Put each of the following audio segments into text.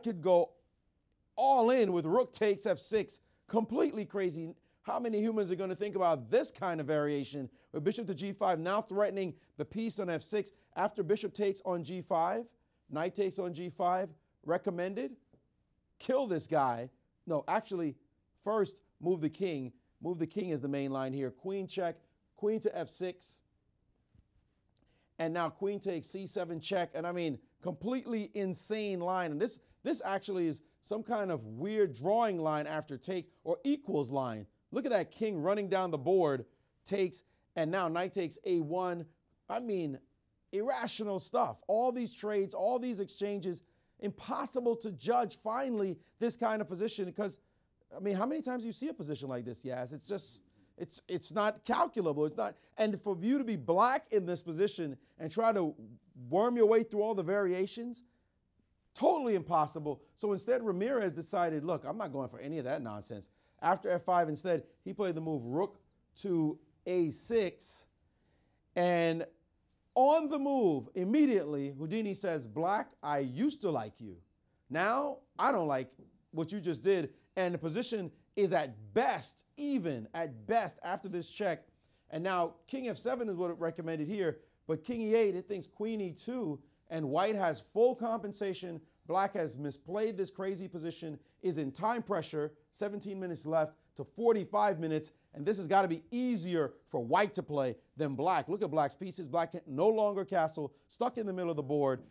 could go all in with rook takes f6, completely crazy. How many humans are going to think about this kind of variation with bishop to g5, now threatening the piece on f6 after bishop takes on g5, knight takes on g5, recommended? Kill this guy. No, actually, first move the king. Move the king as the main line here. Queen check, queen to f6. And now queen takes c7 check. And I mean, completely insane line. And this actually is some kind of weird drawing line after takes or equals line. Look at that king running down the board, takes, and now knight takes a1. I mean, irrational stuff. All these trades, all these exchanges, impossible to judge finally this kind of position because, I mean, how many times do you see a position like this, Yas? It's just, it's not calculable. It's not, and for you to be black in this position and try to worm your way through all the variations, totally impossible. So instead, Ramirez decided, look, I'm not going for any of that nonsense. After f5, instead, he played the move rook to a6. And on the move, immediately, Houdini says, black, I used to like you. Now, I don't like what you just did. And the position is at best, even at best, after this check. And now, king f7 is what it recommended here. But king e8, it thinks queen e2. And white has full compensation. Black has misplayed this crazy position, is in time pressure, 17 minutes left to 45 minutes, and this has got to be easier for white to play than black. Look at black's pieces. Black can no longer castle, stuck in the middle of the board.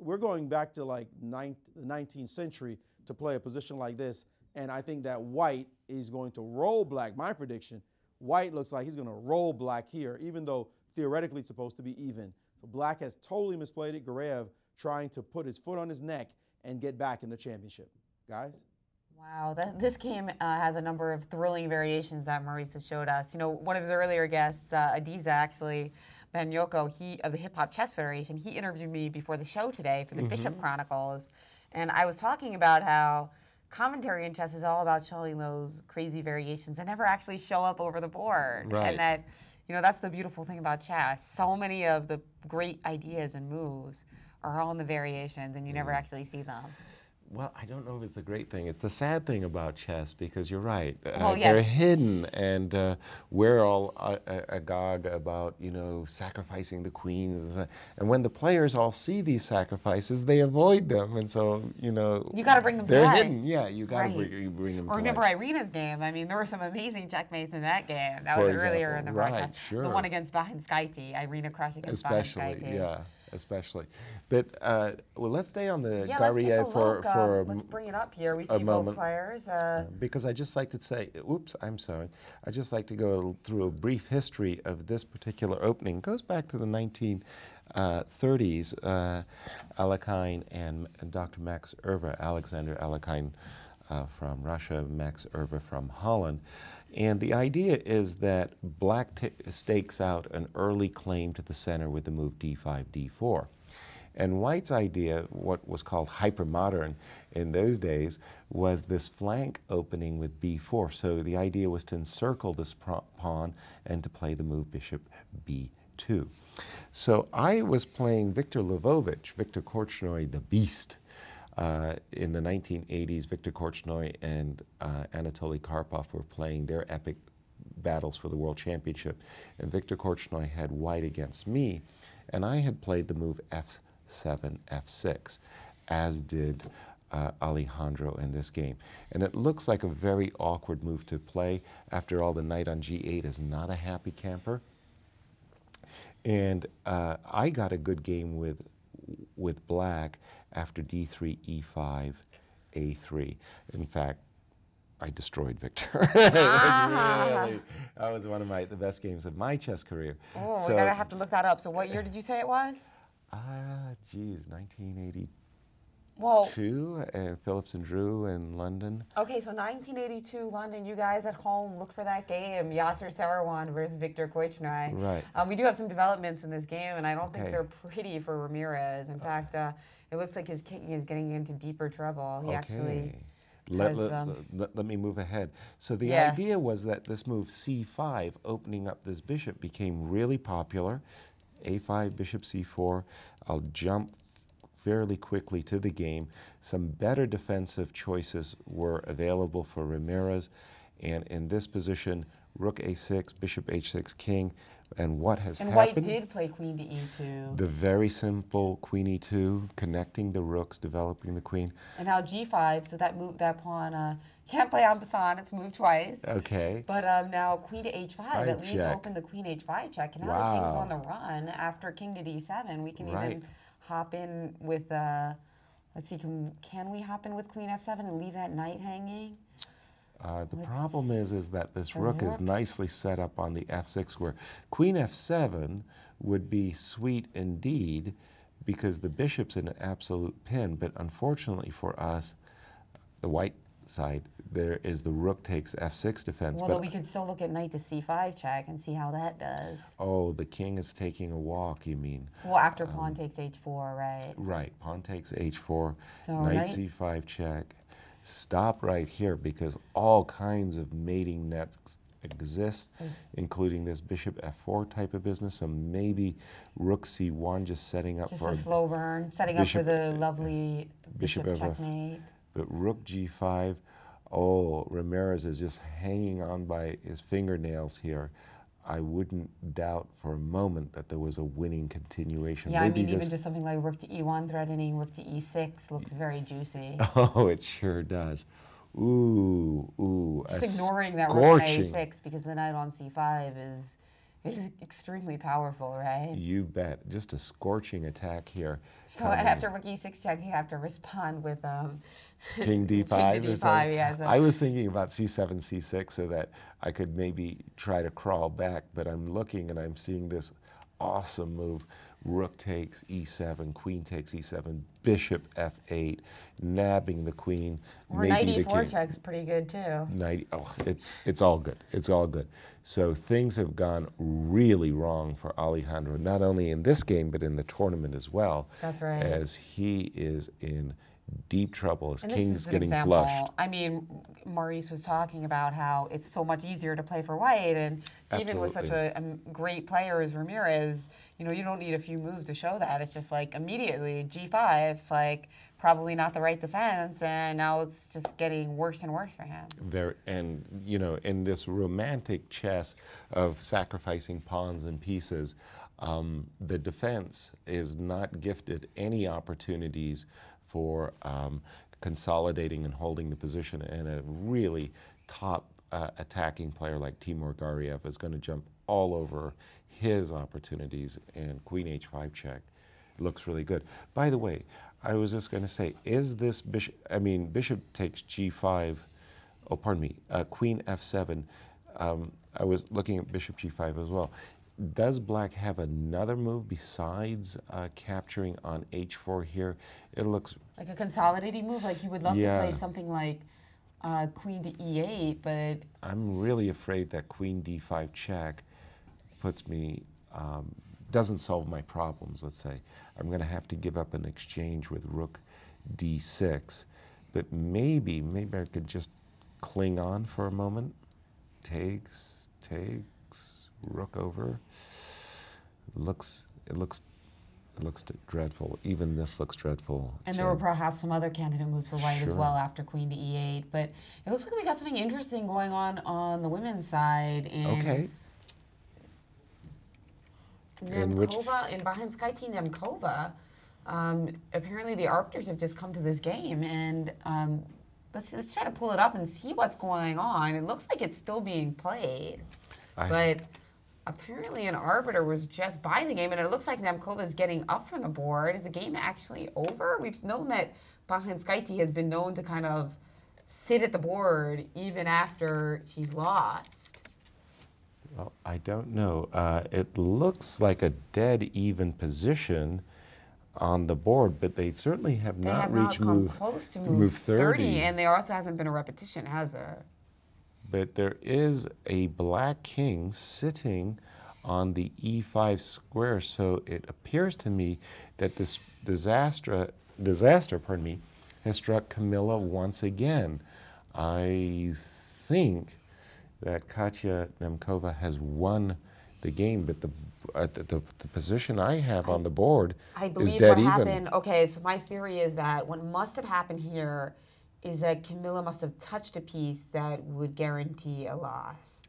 We're going back to like the 19th century to play a position like this, and I think that white is going to roll black. My prediction, white looks like he's going to roll black here, even though theoretically it's supposed to be even. So black has totally misplayed it. Gureyev trying to put his foot on his neck and get back in the championship. Guys? Wow, this game has a number of thrilling variations that Maurice has showed us. You know, one of his earlier guests, Adiza, actually, Banyoko, of the Hip Hop Chess Federation, he interviewed me before the show today for the Bishop Chronicles. And I was talking about how commentary in chess is all about showing those crazy variations that never actually show up over the board. Right. And that, you know, that's the beautiful thing about chess. So many of the great ideas and moves are all in the variations, and you never actually see them. Well, I don't know if it's a great thing. It's the sad thing about chess, because you're right. Well, yeah. They're hidden, and we're all agog about, you know, sacrificing the queens. And when the players all see these sacrifices, they avoid them. And so, you know, you got to bring them to they're life. hidden. Yeah, you got to bring them to life. Remember Irina's game. I mean, there were some amazing checkmates in that game. That was earlier in the broadcast. Sure. The one against Bahinskaite, Irina Krush against Bahinskaite. Yeah. Especially. But, well, let's stay on the yeah, Guerrier for let's bring it up here. We see both moment. players. Because I just like to say, oops, I'm sorry. I just like to go through a brief history of this particular opening. It goes back to the 1930s. Alekhine and Dr. Max Erva, Alexander Alekhine from Russia, Max Erva from Holland. And the idea is that black stakes out an early claim to the center with the move d5, d4. And white's idea, what was called hypermodern in those days, was this flank opening with b4. So the idea was to encircle this pawn and to play the move bishop b2. So I was playing Viktor Lvovich, Viktor Korchnoi, the beast. In the 1980s, Viktor Korchnoi and Anatoly Karpov were playing their epic battles for the World Championship. And Viktor Korchnoi had white against me, and I had played the move f7, f6, as did Alejandro in this game. And it looks like a very awkward move to play. After all, the knight on g8 is not a happy camper. And I got a good game with black after d3, e5, a3. In fact, I destroyed Victor. That was one of the best games of my chess career. Oh, so, we're going to have to look that up. So what year did you say it was? Geez, 1982. Whoa. And Phillips and Drew in London. Okay, so 1982, London. You guys at home, look for that game, Yasser Seirawan versus Viktor Korchnoi. Right. We do have some developments in this game, and I don't think they're pretty for Ramirez. In fact, it looks like his king is getting into deeper trouble. He actually let me move ahead. So the idea was that this move c5, opening up this bishop, became really popular. a5, bishop c4. I'll jump fairly quickly to the game. Some better defensive choices were available for Ramirez, and in this position, rook a6, bishop h6, king, and what has And happened? white did play queen to e2. The very simple queen e2, connecting the rooks, developing the queen. And now g5, so that moved that pawn. Can't play en passant, it's moved twice. Okay. But now queen to h5, it leaves check. open the queen h5 check. And now Wow. the king's on the run. After king to d7, we can even hop in with, let's see, can we hop in with queen f7 and leave that knight hanging? The problem is that this rook is nicely set up on the f6 square. Queen f7 would be sweet indeed because the bishop's in an absolute pin, but unfortunately for us, the white side, there is the rook takes f6 defense. Well, we could still look at knight to c5 check and see how that does. Oh, the king is taking a walk, you mean? Well, after pawn takes h4, right? Right, pawn takes h4, So knight c5 check. Stop right here because all kinds of mating nets exist, including this bishop f4 type of business. So maybe rook c1 just setting up Just for a slow burn, setting up for the lovely bishop checkmate. But rook g5, oh, Ramirez is just hanging on by his fingernails here. I wouldn't doubt for a moment that there was a winning continuation. Yeah, Maybe I mean, even just something like rook to e1 threatening rook to e6 looks very juicy. Oh, it sure does. Ooh, just ignoring that rook on a6 because the knight on c5 is extremely powerful, right? You bet. Just a scorching attack here. So after rook e6 check, you have to respond with king d5. King to d5, yeah. So. I was thinking about c7, c6 so that I could maybe try to crawl back, but I'm looking and I'm seeing this awesome move. Rook takes e7, queen takes e7, bishop f8, nabbing the queen. Or knight e4 check's pretty good too. It's all good. It's all good. So things have gone really wrong for Alejandro, not only in this game, but in the tournament as well. That's right. As he is in deep trouble. His king's getting example. flushed. I mean, Maurice was talking about how it's so much easier to play for white, and even with such a great player as Ramirez, you know, you don't need a few moves to show that. It's just like immediately g5, like probably not the right defense, and now it's just getting worse and worse for him. And you know, in this romantic chess of sacrificing pawns and pieces, the defense is not gifted any opportunities for consolidating and holding the position, and a really top attacking player like Timur Gariev is going to jump all over his opportunities, and queen h5 check looks really good. By the way, I was just going to say, is this bishop, bishop takes g5, oh, pardon me, queen f7. I was looking at bishop g5 as well. Does black have another move besides capturing on h4 here? It looks like a consolidating move. Like you would love to play something like queen to e8, but I'm really afraid that queen d5 check puts me doesn't solve my problems. Let's say I'm going to have to give up an exchange with rook d6, but maybe I could just cling on for a moment. Takes. Rook over. It looks dreadful. Even this looks dreadful. And there were perhaps some other candidate moves for white as well after queen to e8. But it looks like we got something interesting going on the women's side. Okay. Nemkova, in Bahinskaite Nemkova, apparently the arbiters have just come to this game, and let's try to pull it up and see what's going on. It looks like it's still being played, but apparently an arbiter was just by the game, and it looks like Nemkova is getting up from the board. Is the game actually over? We've known that Bahinskaite has been known to kind of sit at the board even after she's lost. Well, I don't know. It looks like a dead even position on the board, but they certainly have not reached close to move 30, and there also hasn't been a repetition, has there? But there is a black king sitting on the e5 square, so it appears to me that this disaster, has struck Camilla once again. I think that Katya Nemkova has won the game, but the position I have on the board I is believe dead what even. happened, okay, so my theory is that what must have happened here is that Camilla must have touched a piece that would guarantee a loss.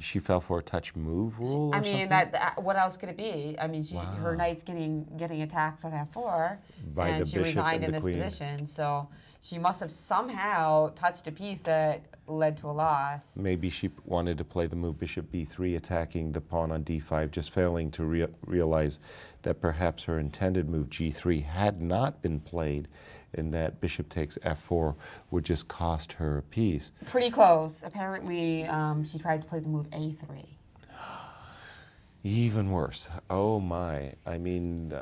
She fell for a touch move rule. I mean, what else could it be? I mean, her knight's getting attacked on f4, By and the she bishop resigned and in the this queen. position. So she must have somehow touched a piece that led to a loss. Maybe she wanted to play the move bishop b3, attacking the pawn on d5, just failing to realize that perhaps her intended move g3 had not been played, and that bishop takes f4 would just cost her a piece. Pretty close. Apparently, she tried to play the move a3. Even worse. Oh my. I mean,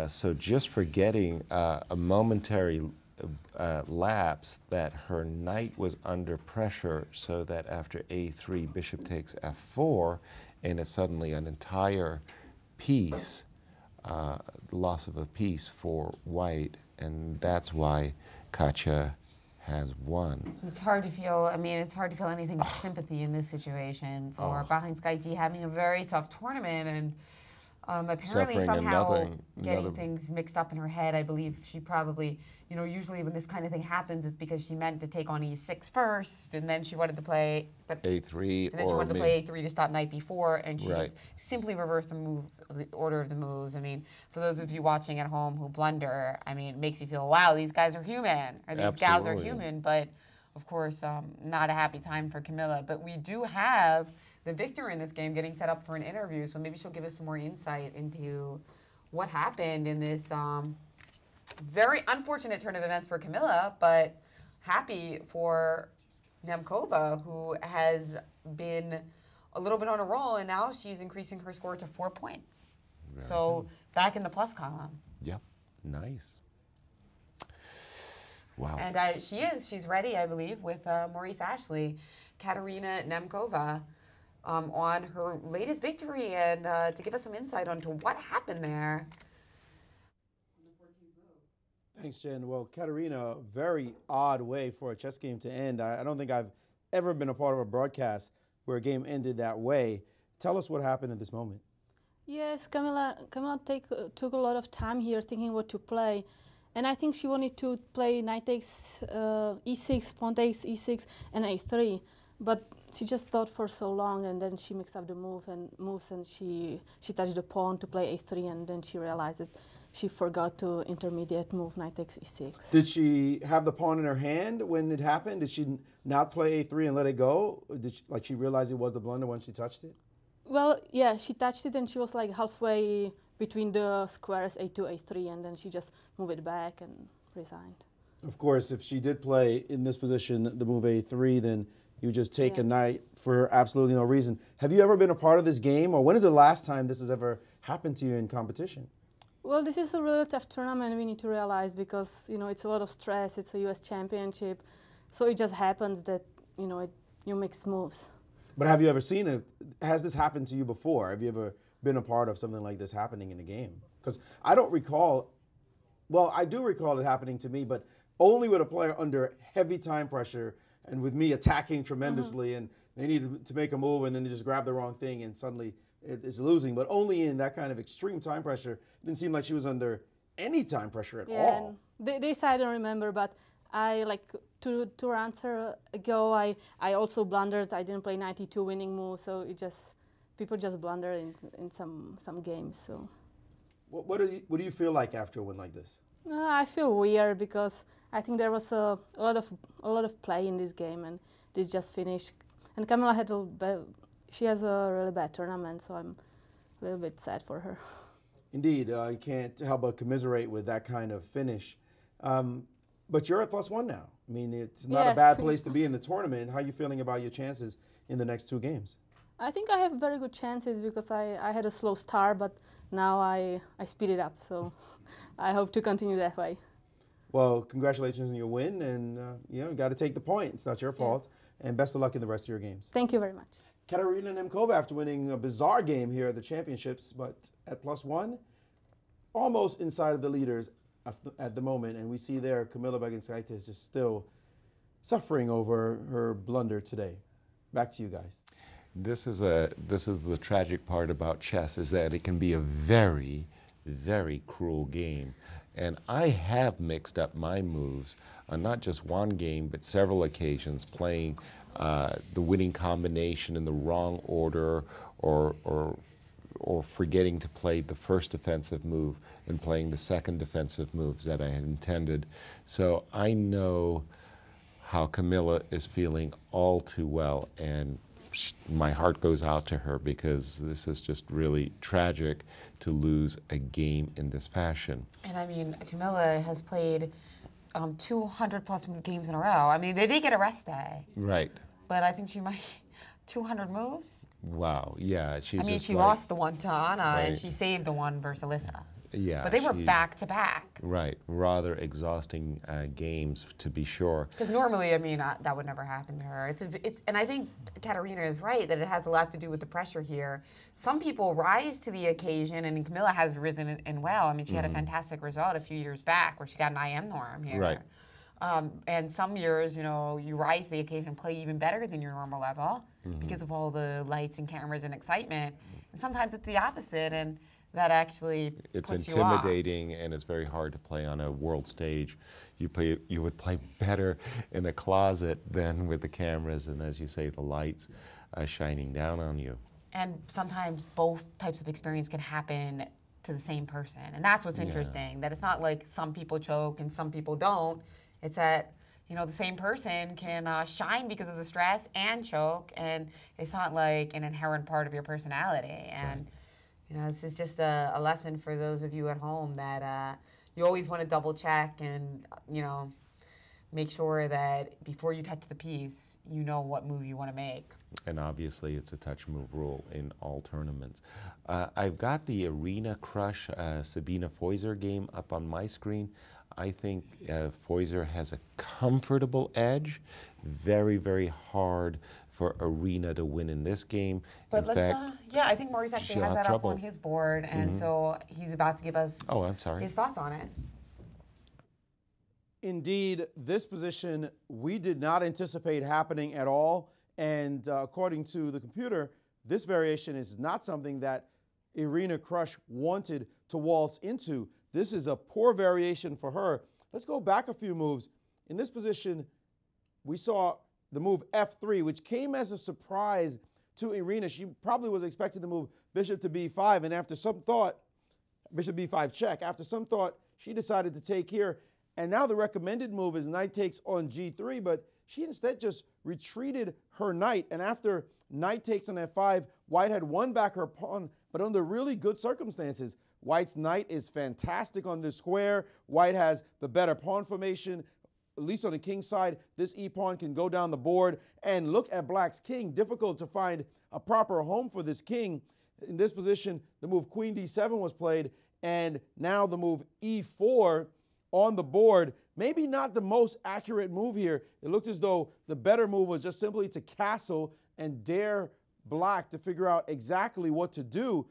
so just forgetting a momentary lapse that her knight was under pressure, so that after a3, bishop takes f4, and it's suddenly an entire piece, loss of a piece for white, and that's why Katja has won. It's hard to feel, I mean, it's hard to feel anything but sympathy in this situation for Barrenskite having a very tough tournament, and apparently Suffering somehow getting things mixed up in her head. I believe she probably, you know, usually when this kind of thing happens, it's because she meant to take on e6 first, and then she wanted to play a3, and then she wanted to play a3 to stop knight b4, and she Right. just simply reversed the move, the order of the moves. I mean, for those of you watching at home who blunder, I mean, it makes you feel, wow, these guys are human, or these gals are Absolutely. human. But of course, not a happy time for Camilla. But we do have the victor in this game getting set up for an interview, so maybe she'll give us some more insight into what happened in this very unfortunate turn of events for Camilla, but happy for Nemkova, who has been a little bit on a roll, and now she's increasing her score to 4 points. So back in the plus column. Yep, nice. Wow. And she's ready, I believe, with Maurice Ashley, Katerina Nemkova, on her latest victory, and to give us some insight onto what happened there. Thanks, Jen. Well, Katerina, a very odd way for a chess game to end. I don't think I've ever been a part of a broadcast where a game ended that way. Tell us what happened at this moment. Yes, Camilla took a lot of time here thinking what to play. And I think she wanted to play knight takes e6, pawn takes e6, and a3. But she just thought for so long, and then she mixed up the moves, and she touched the pawn to play a3, and then she realized that she forgot to intermediate move knight takes e6. Did she have the pawn in her hand when it happened? Did she not play a3 and let it go? Or did she realize it was the blunder when she touched it? Well, yeah, she touched it, and she was like halfway between the squares a2, a3, and then she just moved it back and resigned. Of course, if she did play in this position, the move a3, then you just take a knight for absolutely no reason. Have you ever been a part of this game, or when is the last time this has ever happened to you in competition? Well, this is a really tough tournament, we need to realize, because, you know, it's a lot of stress, it's a US championship, so it just happens that, you know, you mix moves. But have you ever seen it? Has this happened to you before? Have you ever been a part of something like this happening in a game? Because I don't recall, well, I do recall it happening to me, but only with a player under heavy time pressure and with me attacking tremendously, and they needed to make a move and then they just grab the wrong thing and suddenly it's losing. But only in that kind of extreme time pressure. It didn't seem like she was under any time pressure at all. This I don't remember, but I, like, two rounds ago, I also blundered. I didn't play 92 winning move, so people just blunder in some games. So, what do you feel like after a win like this? I feel weird because I think there was a lot of play in this game, and this just finished. And Camilla she has a really bad tournament, so I'm a little bit sad for her. Indeed, you can't help but commiserate with that kind of finish. But you're at +1 now. I mean, it's not a bad place to be in the tournament. How are you feeling about your chances in the next 2 games? I think I have very good chances because I had a slow start, but now I speed it up. So I hope to continue that way. Well, congratulations on your win, and you got to take the point. It's not your fault. And best of luck in the rest of your games. Thank you very much. Katerina Nemkova, after winning a bizarre game here at the championships, but at +1, almost inside of the leaders at the moment. And we see there Camilla Barrenskite is just still suffering over her blunder today. Back to you guys. This is the tragic part about chess, is that it can be a very, very cruel game. And I have mixed up my moves on not just one game, but several occasions, playing the winning combination in the wrong order, or forgetting to play the first defensive move and playing the second defensive moves that I had intended. So I know how Camilla is feeling all too well, and my heart goes out to her, because this is just really tragic to lose a game in this fashion. And I mean, Camilla has played 200 plus games in a row. I mean, they did get a rest day. Right. But I think she might, 200 moves? Wow, yeah. She's I mean, just she like, lost the one to Anna, Right. and she saved the one versus Alyssa. Yeah. But they were back to back. Right, rather exhausting games, to be sure. Because normally, I mean, that would never happen to her. And I think Katerina is right that it has a lot to do with the pressure here. Some people rise to the occasion, and Camilla has risen and well. I mean, she had a fantastic result a few years back where she got an IM norm here. Right. And some years, you know, you rise to the occasion and play even better than your normal level because of all the lights and cameras and excitement. And sometimes it's the opposite, and that actually It's puts you off. intimidating, and it's very hard to play on a world stage. You would play better in a closet than with the cameras and, as you say, the lights shining down on you. And sometimes both types of experience can happen to the same person. And that's what's interesting, that it's not like some people choke and some people don't. It's that, you know, the same person can shine because of the stress and choke, and it's not like an inherent part of your personality. And you know, this is just a lesson for those of you at home that you always want to double check and, you know, make sure that before you touch the piece, you know what move you want to make. And obviously, it's a touch move rule in all tournaments. I've got the Arena KRUSH Sabina Feuser game up on my screen. I think Feuser has a comfortable edge. Very, very hard for Arena to win in this game. But in fact, yeah, I think Maurice actually she'll has have that trouble. up on his board, and so he's about to give us his thoughts on it. Indeed, this position we did not anticipate happening at all, and according to the computer, this variation is not something that Arena KRUSH wanted to waltz into. This is a poor variation for her. Let's go back a few moves. In this position, we saw the move F3, which came as a surprise to Irina. She probably was expecting the move bishop to B5, and after some thought, bishop B5 check. After some thought, she decided to take here, and now the recommended move is knight takes on G3, but she instead just retreated her knight, and after knight takes on F5, White had won back her pawn, but under really good circumstances. White's knight is fantastic on this square. White has the better pawn formation. At least on the king side, this e-pawn can go down the board. And look at Black's king. Difficult to find a proper home for this king. In this position, the move Queen D7 was played, and now the move E4 on the board. Maybe not the most accurate move here. It looked as though the better move was just simply to castle and dare Black to figure out exactly what to do.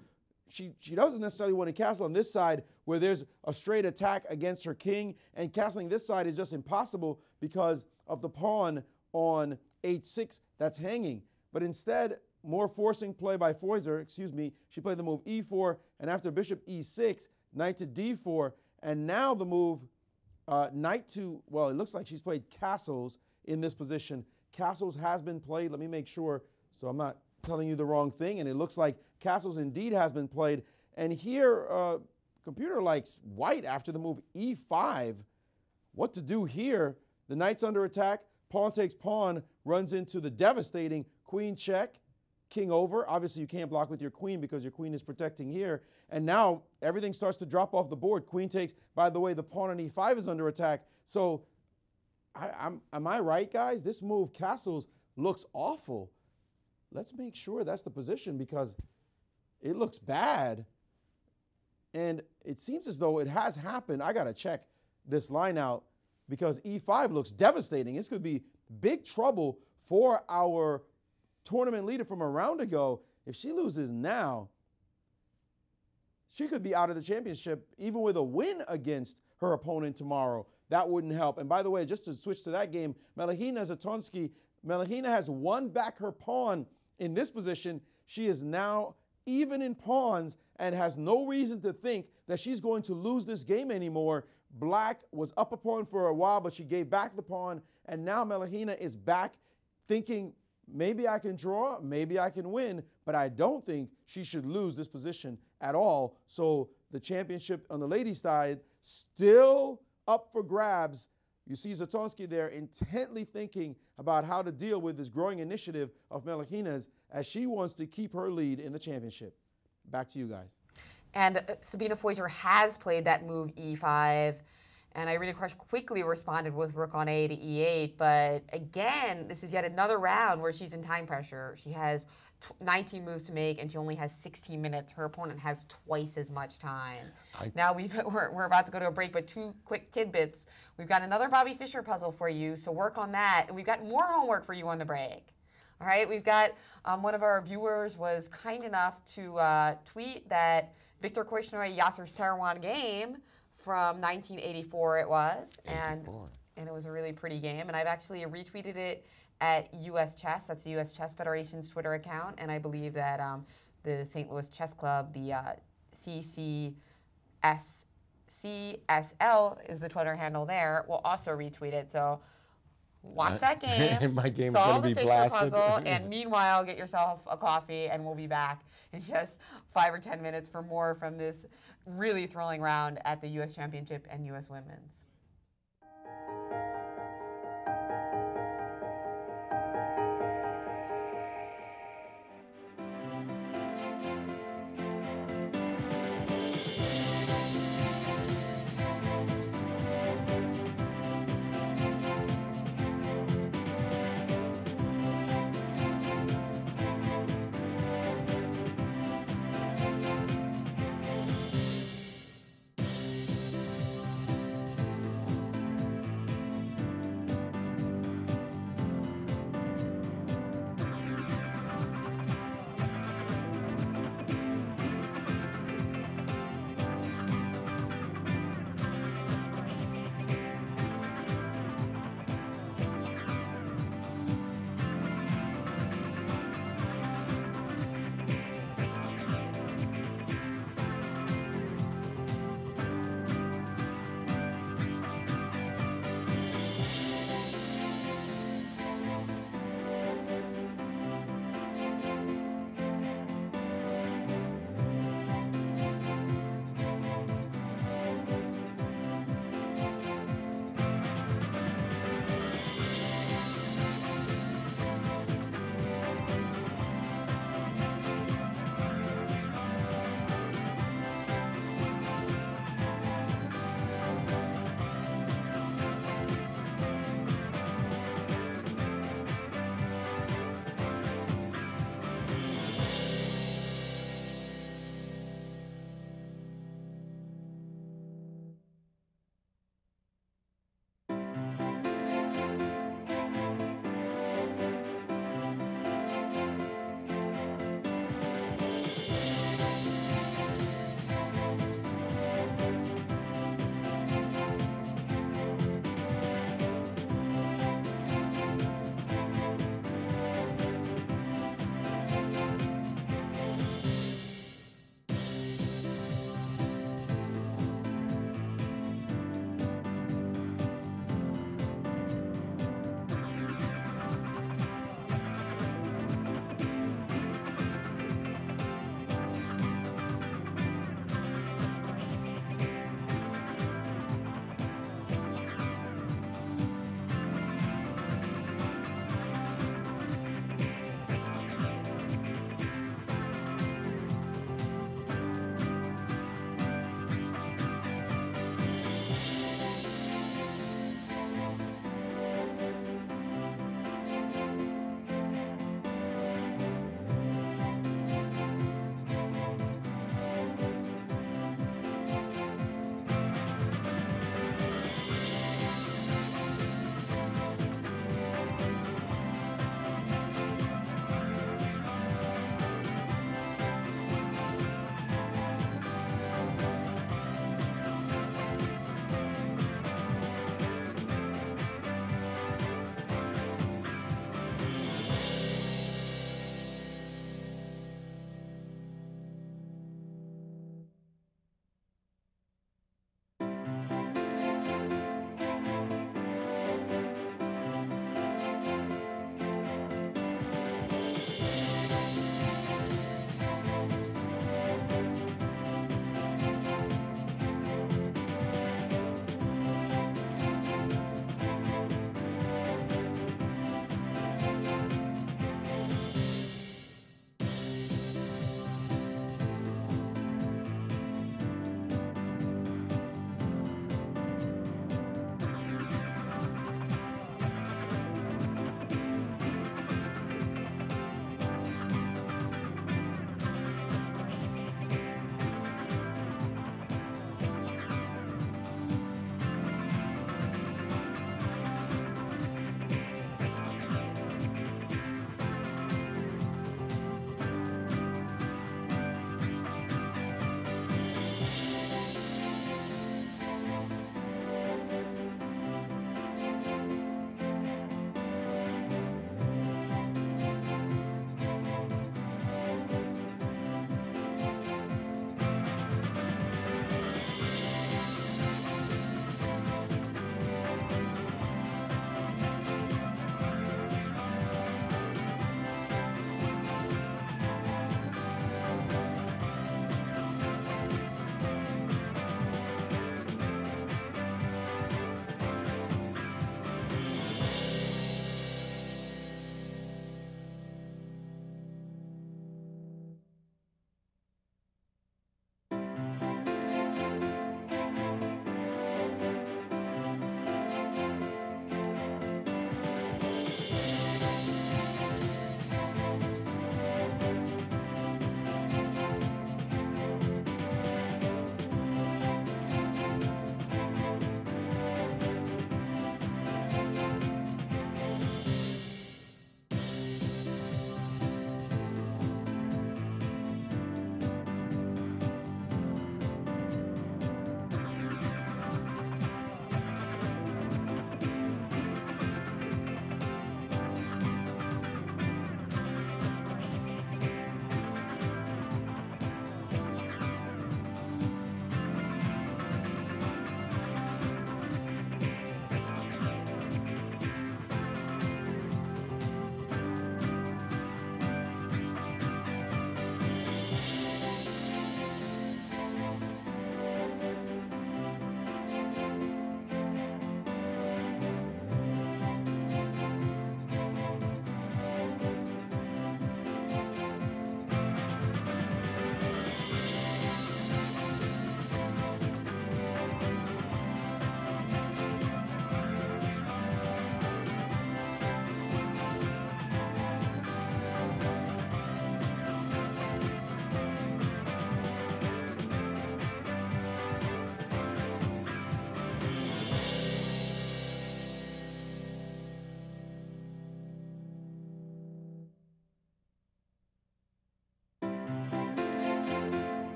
She doesn't necessarily want to castle on this side where there's a straight attack against her king, and castling this side is just impossible because of the pawn on H6 that's hanging. But instead, more forcing play by Feuser, she played the move E4, and after bishop E6, knight to D4, and now the move knight to, well, it looks like she's played castles in this position. Castles has been played. Let me make sure so I'm not telling you the wrong thing, and it looks like castles indeed has been played. And here, computer likes White after the move E5. What to do here? The knight's under attack. Pawn takes pawn, runs into the devastating queen check, king over. Obviously, you can't block with your queen because your queen is protecting here. And now everything starts to drop off the board. Queen takes, by the way, the pawn on E5 is under attack. So am I right, guys? This move, castles, looks awful. Let's make sure that's the position because it looks bad. And it seems as though it has happened. I got to check this line out because E5 looks devastating. This could be big trouble for our tournament leader from a round ago. If she loses now, she could be out of the championship even with a win against her opponent tomorrow. That wouldn't help. And by the way, just to switch to that game, Melihina ZATONSKIH, Melihina has won back her pawn in this position, she is now even in pawns and has no reason to think that she's going to lose this game anymore. Black was up a pawn for a while, but she gave back the pawn, and now Melahina is back thinking, maybe I can draw, maybe I can win, but I don't think she should lose this position at all. So the championship on the ladies' side still up for grabs. You see ZATONSKIH there intently thinking about how to deal with this growing initiative of Melahina's as she wants to keep her lead in the championship. Back to you guys. And Sabina Foyser has played that move e5, and Irina KRUSH quickly responded with rook on a to e8. But again, this is yet another round where she's in time pressure. She has 19 moves to make, and she only has 16 minutes. Her opponent has twice as much time. Now we're about to go to a break, but two quick tidbits. We've got another Bobby Fischer puzzle for you, so work on that. And we've got more homework for you on the break. All right, we've got one of our viewers was kind enough to tweet that Victor Korchnoi Yasser Seirawan game from 1984 it was, and it was a really pretty game. And I've actually retweeted it at US Chess. That's the US Chess Federation's Twitter account, and I believe that the St. Louis Chess Club, the CCSL is the Twitter handle there, will also retweet it. So watch that game, My game's solve gonna the be Fischer blasted. puzzle, and meanwhile get yourself a coffee, and we'll be back in just 5 or 10 minutes for more from this really thrilling round at the US Championship and US Women's.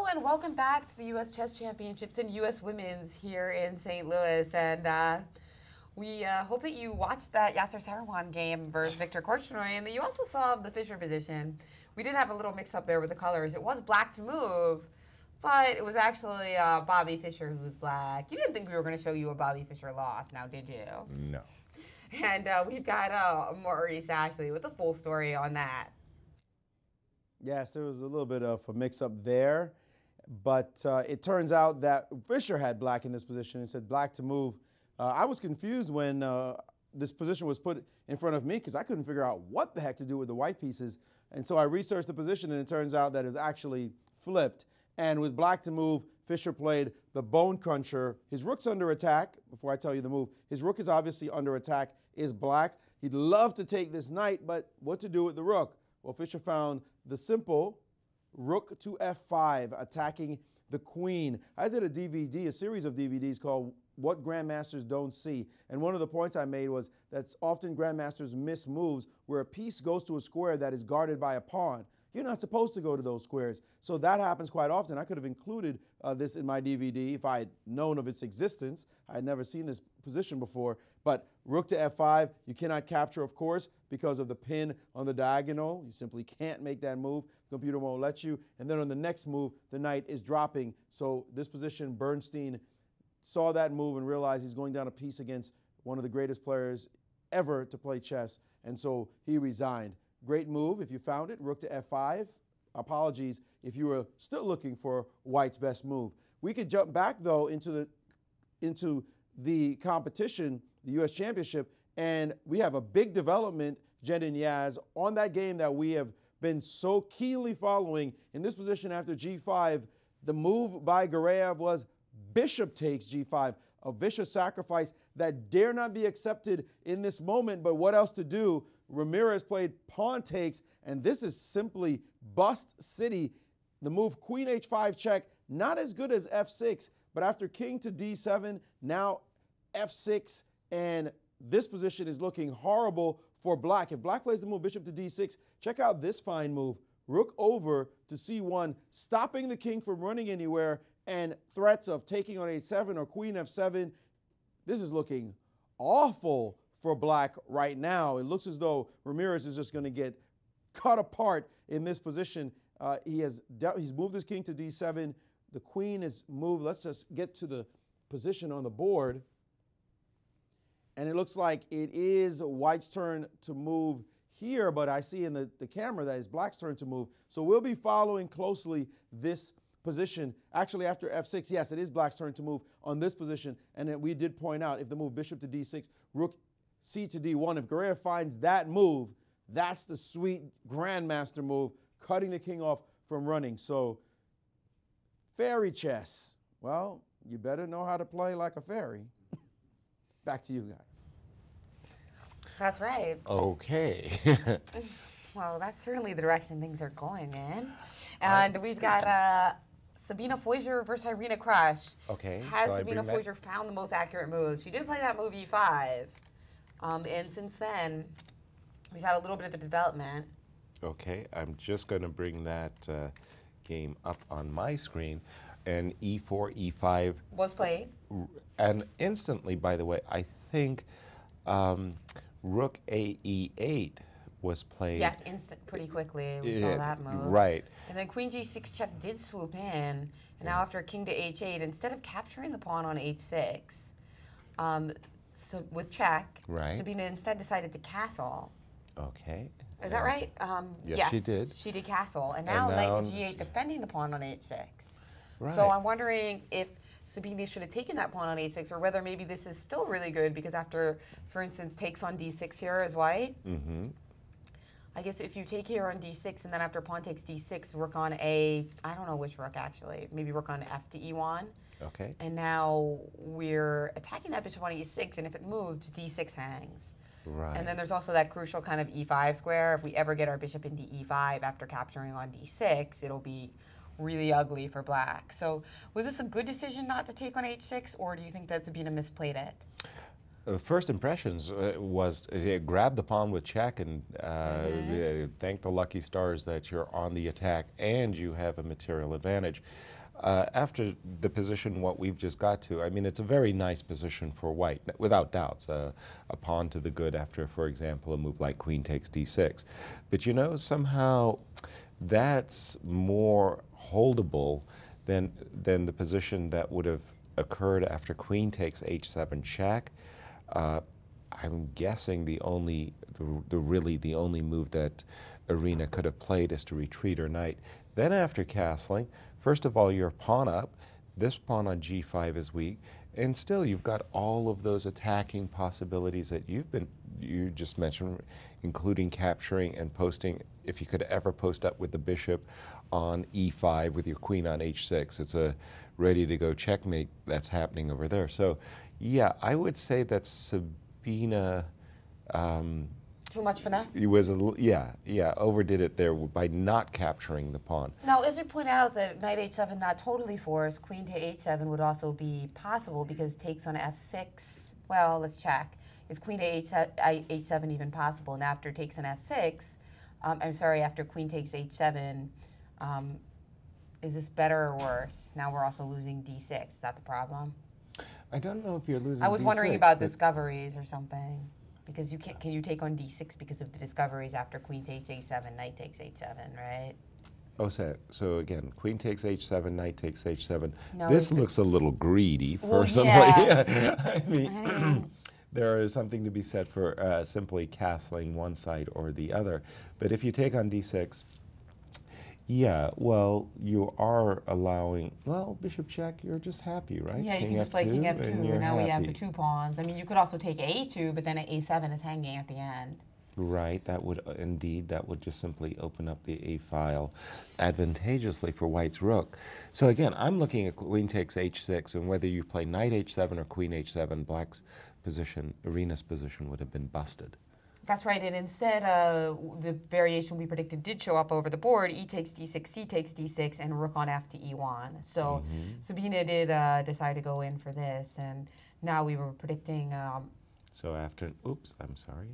and welcome back to the U.S. Chess Championships and U.S. Women's here in St. Louis. And we hope that you watched that Yasser Seirawan game versus Victor Korchnoi, and that you also saw the Fischer position. We did have a little mix-up there with the colors. It was black to move, but it was actually Bobby Fischer who was black. You didn't think we were going to show you a Bobby Fischer loss, now did you? No. And we've got Maurice Ashley with the full story on that. Yes, there was a little bit of a mix-up there, but it turns out that Fischer had black in this position and said black to move. I was confused when this position was put in front of me because I couldn't figure out what the heck to do with the white pieces. And so I researched the position, and it turns out that it was actually flipped. And with black to move, Fischer played the bone cruncher. His rook's under attack. Before I tell you the move, his rook is obviously under attack, is black. He'd love to take this knight, but what to do with the rook? Well, Fischer found the simple rook to f5, attacking the queen. I did a DVD, a series of DVDs called What Grandmasters Don't See. And one of the points I made was that often grandmasters miss moves where a piece goes to a square that is guarded by a pawn. You're not supposed to go to those squares. So that happens quite often. I could have included this in my DVD if I had known of its existence. I had never seen this position before. But rook to f5, you cannot capture, of course, because of the pin on the diagonal. You simply can't make that move. The computer won't let you. And then on the next move, the knight is dropping. So this position, Bernstein saw that move and realized he's going down a piece against one of the greatest players ever to play chess. And so he resigned. Great move if you found it, rook to f5. Apologies if you were still looking for white's best move. We could jump back, though, into the competition, the U.S. Championship, and we have a big development, Jen and Yaz, on that game that we have been so keenly following. In this position after g5, the move by Gareev was bishop takes g5, a vicious sacrifice that dare not be accepted in this moment, but what else to do? Ramirez played pawn takes, and this is simply bust city. The move queen h5 check, not as good as f6, but after king to d7, now f6, and this position is looking horrible for black. If black plays the move bishop to d6, check out this fine move. Rook over to c1, stopping the king from running anywhere, and threats of taking on h7 or queen f7. This is looking awful for black right now. It looks as though Ramirez is just going to get cut apart in this position. He's moved his king to d7. The queen is moved. Let's just get to the position on the board. And it looks like it is white's turn to move here, but I see in the camera that it's black's turn to move. So we'll be following closely this position. Actually, after f6, yes, it is black's turn to move on this position. And then we did point out, if the move bishop to d6, rook c to d1, if Gareev finds that move, that's the sweet grandmaster move, cutting the king off from running. So fairy chess, well, you better know how to play like a fairy. Back to you guys. That's right. Okay. Well, that's certainly the direction things are going in. And we've got Sabine Foyger versus Irina KRUSH. Okay. Has Sabine Foyger found the most accurate moves? She did play that move e5. And since then, we've had a little bit of a development. Okay, I'm just going to bring that game up on my screen. And e4, e5. Was played. And instantly, by the way, I think rook a e8 was played. Yes, pretty quickly. We saw that move. Right. And then queen g6 check did swoop in. And now after king to h8, instead of capturing the pawn on h6, so with check, right. Sabine instead decided to castle. Okay. Is that right? Yes, she did. She did castle. And now knight to g8 defending the pawn on h6. Right. So I'm wondering if Sabine should have taken that pawn on h6, or whether maybe this is still really good because after, for instance, takes on d6 here as white. Mm-hmm. I guess if you take here on d6 and then after pawn takes d6, rook on I don't know which rook actually, maybe rook on f to e1. Okay. And now we're attacking that bishop on e6, and if it moves, d6 hangs. Right. And then there's also that crucial kind of e5 square. If we ever get our bishop into e5 after capturing on d6, it'll be really ugly for black. So was this a good decision not to take on h6, or do you think that Sabine misplayed it? First impressions was grab the pawn with check and thank the lucky stars that you're on the attack and you have a material advantage. After the position, what we've just got to, I mean, it's a very nice position for white, without doubts. A pawn to the good after, for example, a move like queen takes d6. But you know, somehow that's more holdable than the position that would have occurred after queen takes h7 check. I'm guessing really the only move that Irina could have played is to retreat her knight. Then after castling, first of all, you're pawn up. This pawn on g5 is weak, and still you've got all of those attacking possibilities that you just mentioned, including capturing and posting. If you could ever post up with the bishop on e5 with your queen on h6, it's a ready-to-go checkmate that's happening over there. So, yeah, I would say that Sabina. Too much finesse? It was overdid it there by not capturing the pawn. Now, as you point out that knight h7 not totally forced, queen to h7 would also be possible because takes on f6, well, let's check. Is queen to h7 even possible? And after takes on f6, after queen takes h7, is this better or worse? Now we're also losing d6. Is that the problem? I don't know if you're losing I was d6, wondering about discoveries or something. Because can you take on d6 because of the discoveries after queen takes h7, knight takes h7, right? Oh, so again, queen takes h7, knight takes h7. No, this looks a little greedy, personally. Yeah. I mean, there is something to be said for simply castling one side or the other. But if you take on d6, yeah, well, you are allowing, well, bishop check, you're just happy, right? Yeah, you can just play king f2, now we have the two pawns. I mean, you could also take a2, but then a7 is hanging at the end. Right, that would just simply open up the a file advantageously for white's rook. So again, I'm looking at queen takes h6, and whether you play knight h7 or queen h7, black's position, Irina's position would have been busted. That's right, and instead the variation we predicted did show up over the board, e takes d6, c takes d6, and rook on f to e1. So Sabina did decide to go in for this, and now we were predicting... so after, oops, I'm sorry.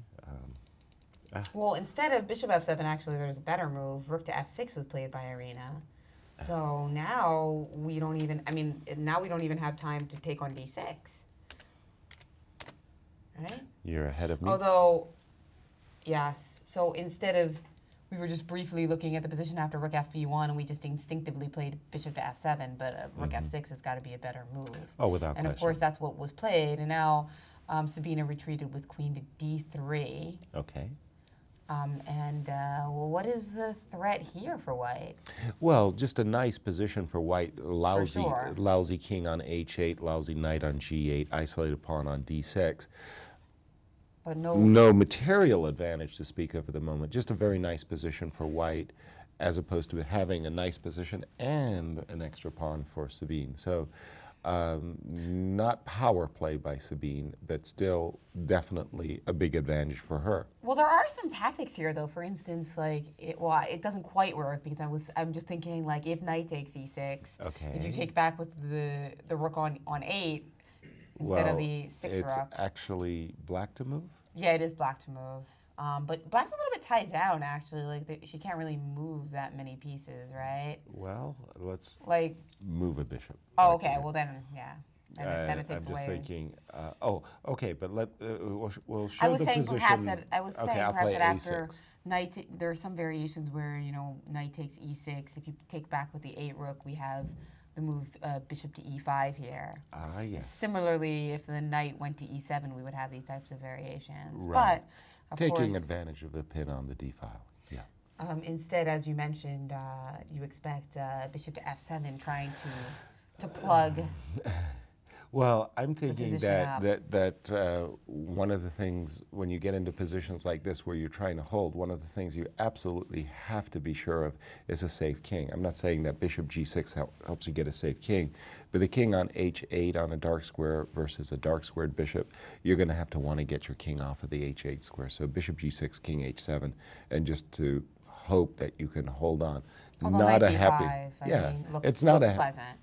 Well, instead of bishop f7, actually there was a better move. Rook to f6 was played by Irina. So now we don't even, now we don't even have time to take on d6. Right? You're ahead of me. Although... Yes. So instead of, we were just briefly looking at the position after rook f1, and we just instinctively played bishop to f7, but rook f6 has got to be a better move. Oh, without question. And of course, that's what was played. And now Sabina retreated with queen to d3. Okay. Well, what is the threat here for white? Well, just a nice position for white. Lousy, for sure. Lousy king on h8, lousy knight on g8, isolated pawn on d6. But no material advantage to speak of at the moment. Just a very nice position for white, as opposed to having a nice position and an extra pawn for Sabine. So, not power play by Sabine, but still definitely a big advantage for her. Well, there are some tactics here, though. For instance, like it doesn't quite work because I'm just thinking like if knight takes e6, if you take back with the rook on 8. Instead of the 6 rook. It's actually black to move? Yeah, it is black to move. But black's a little bit tied down, actually. Like, she can't really move that many pieces, right? Well, let's move a bishop. Oh, okay. Well, then, yeah. Then it takes away. I'm just thinking, okay, but we'll show the position. I was saying perhaps that after A6. knight, there are some variations where, knight takes e6. If you take back with the 8 rook, we have the move bishop to e5 here. Ah, yes. Similarly, if the knight went to e7, we would have these types of variations. Right. But, of taking course, advantage of the pin on the d file. Yeah. Instead, as you mentioned, you expect bishop to f7 trying to plug. Well, I'm thinking that one of the things when you get into positions like this where you're trying to hold, one of the things you absolutely have to be sure of is a safe king. I'm not saying that bishop g6 helps you get a safe king, but the king on h8 on a dark square versus a dark squared bishop, you're going to have to want to get your king off of the h8 square. So bishop g6, king h7, and just to hope that you can hold on. Although not knight a happy. b5, yeah, I mean, looks it's not pleasant.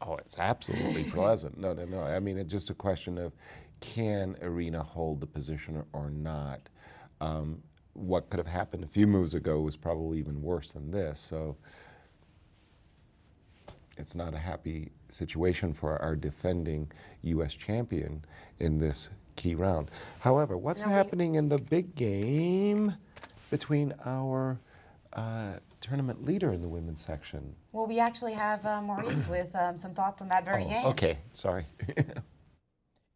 Oh, it's absolutely pleasant. No. I mean, it's just a question of, can Irina hold the position or not? What could have happened a few moves ago was probably even worse than this. So it's not a happy situation for our defending U.S. champion in this key round. However, what's happening in the big game between our tournament leader in the women's section? Well, we actually have Maurice with some thoughts on that very game. Okay, sorry.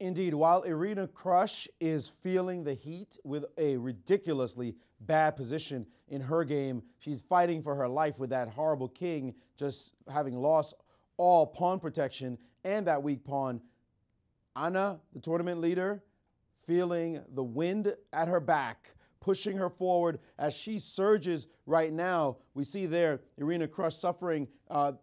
Indeed, while Irina KRUSH is feeling the heat with a ridiculously bad position in her game, she's fighting for her life with that horrible king, just having lost all pawn protection and that weak pawn. Anna, the tournament leader, feeling the wind at her back, pushing her forward as she surges right now. We see there Irina KRUSH suffering,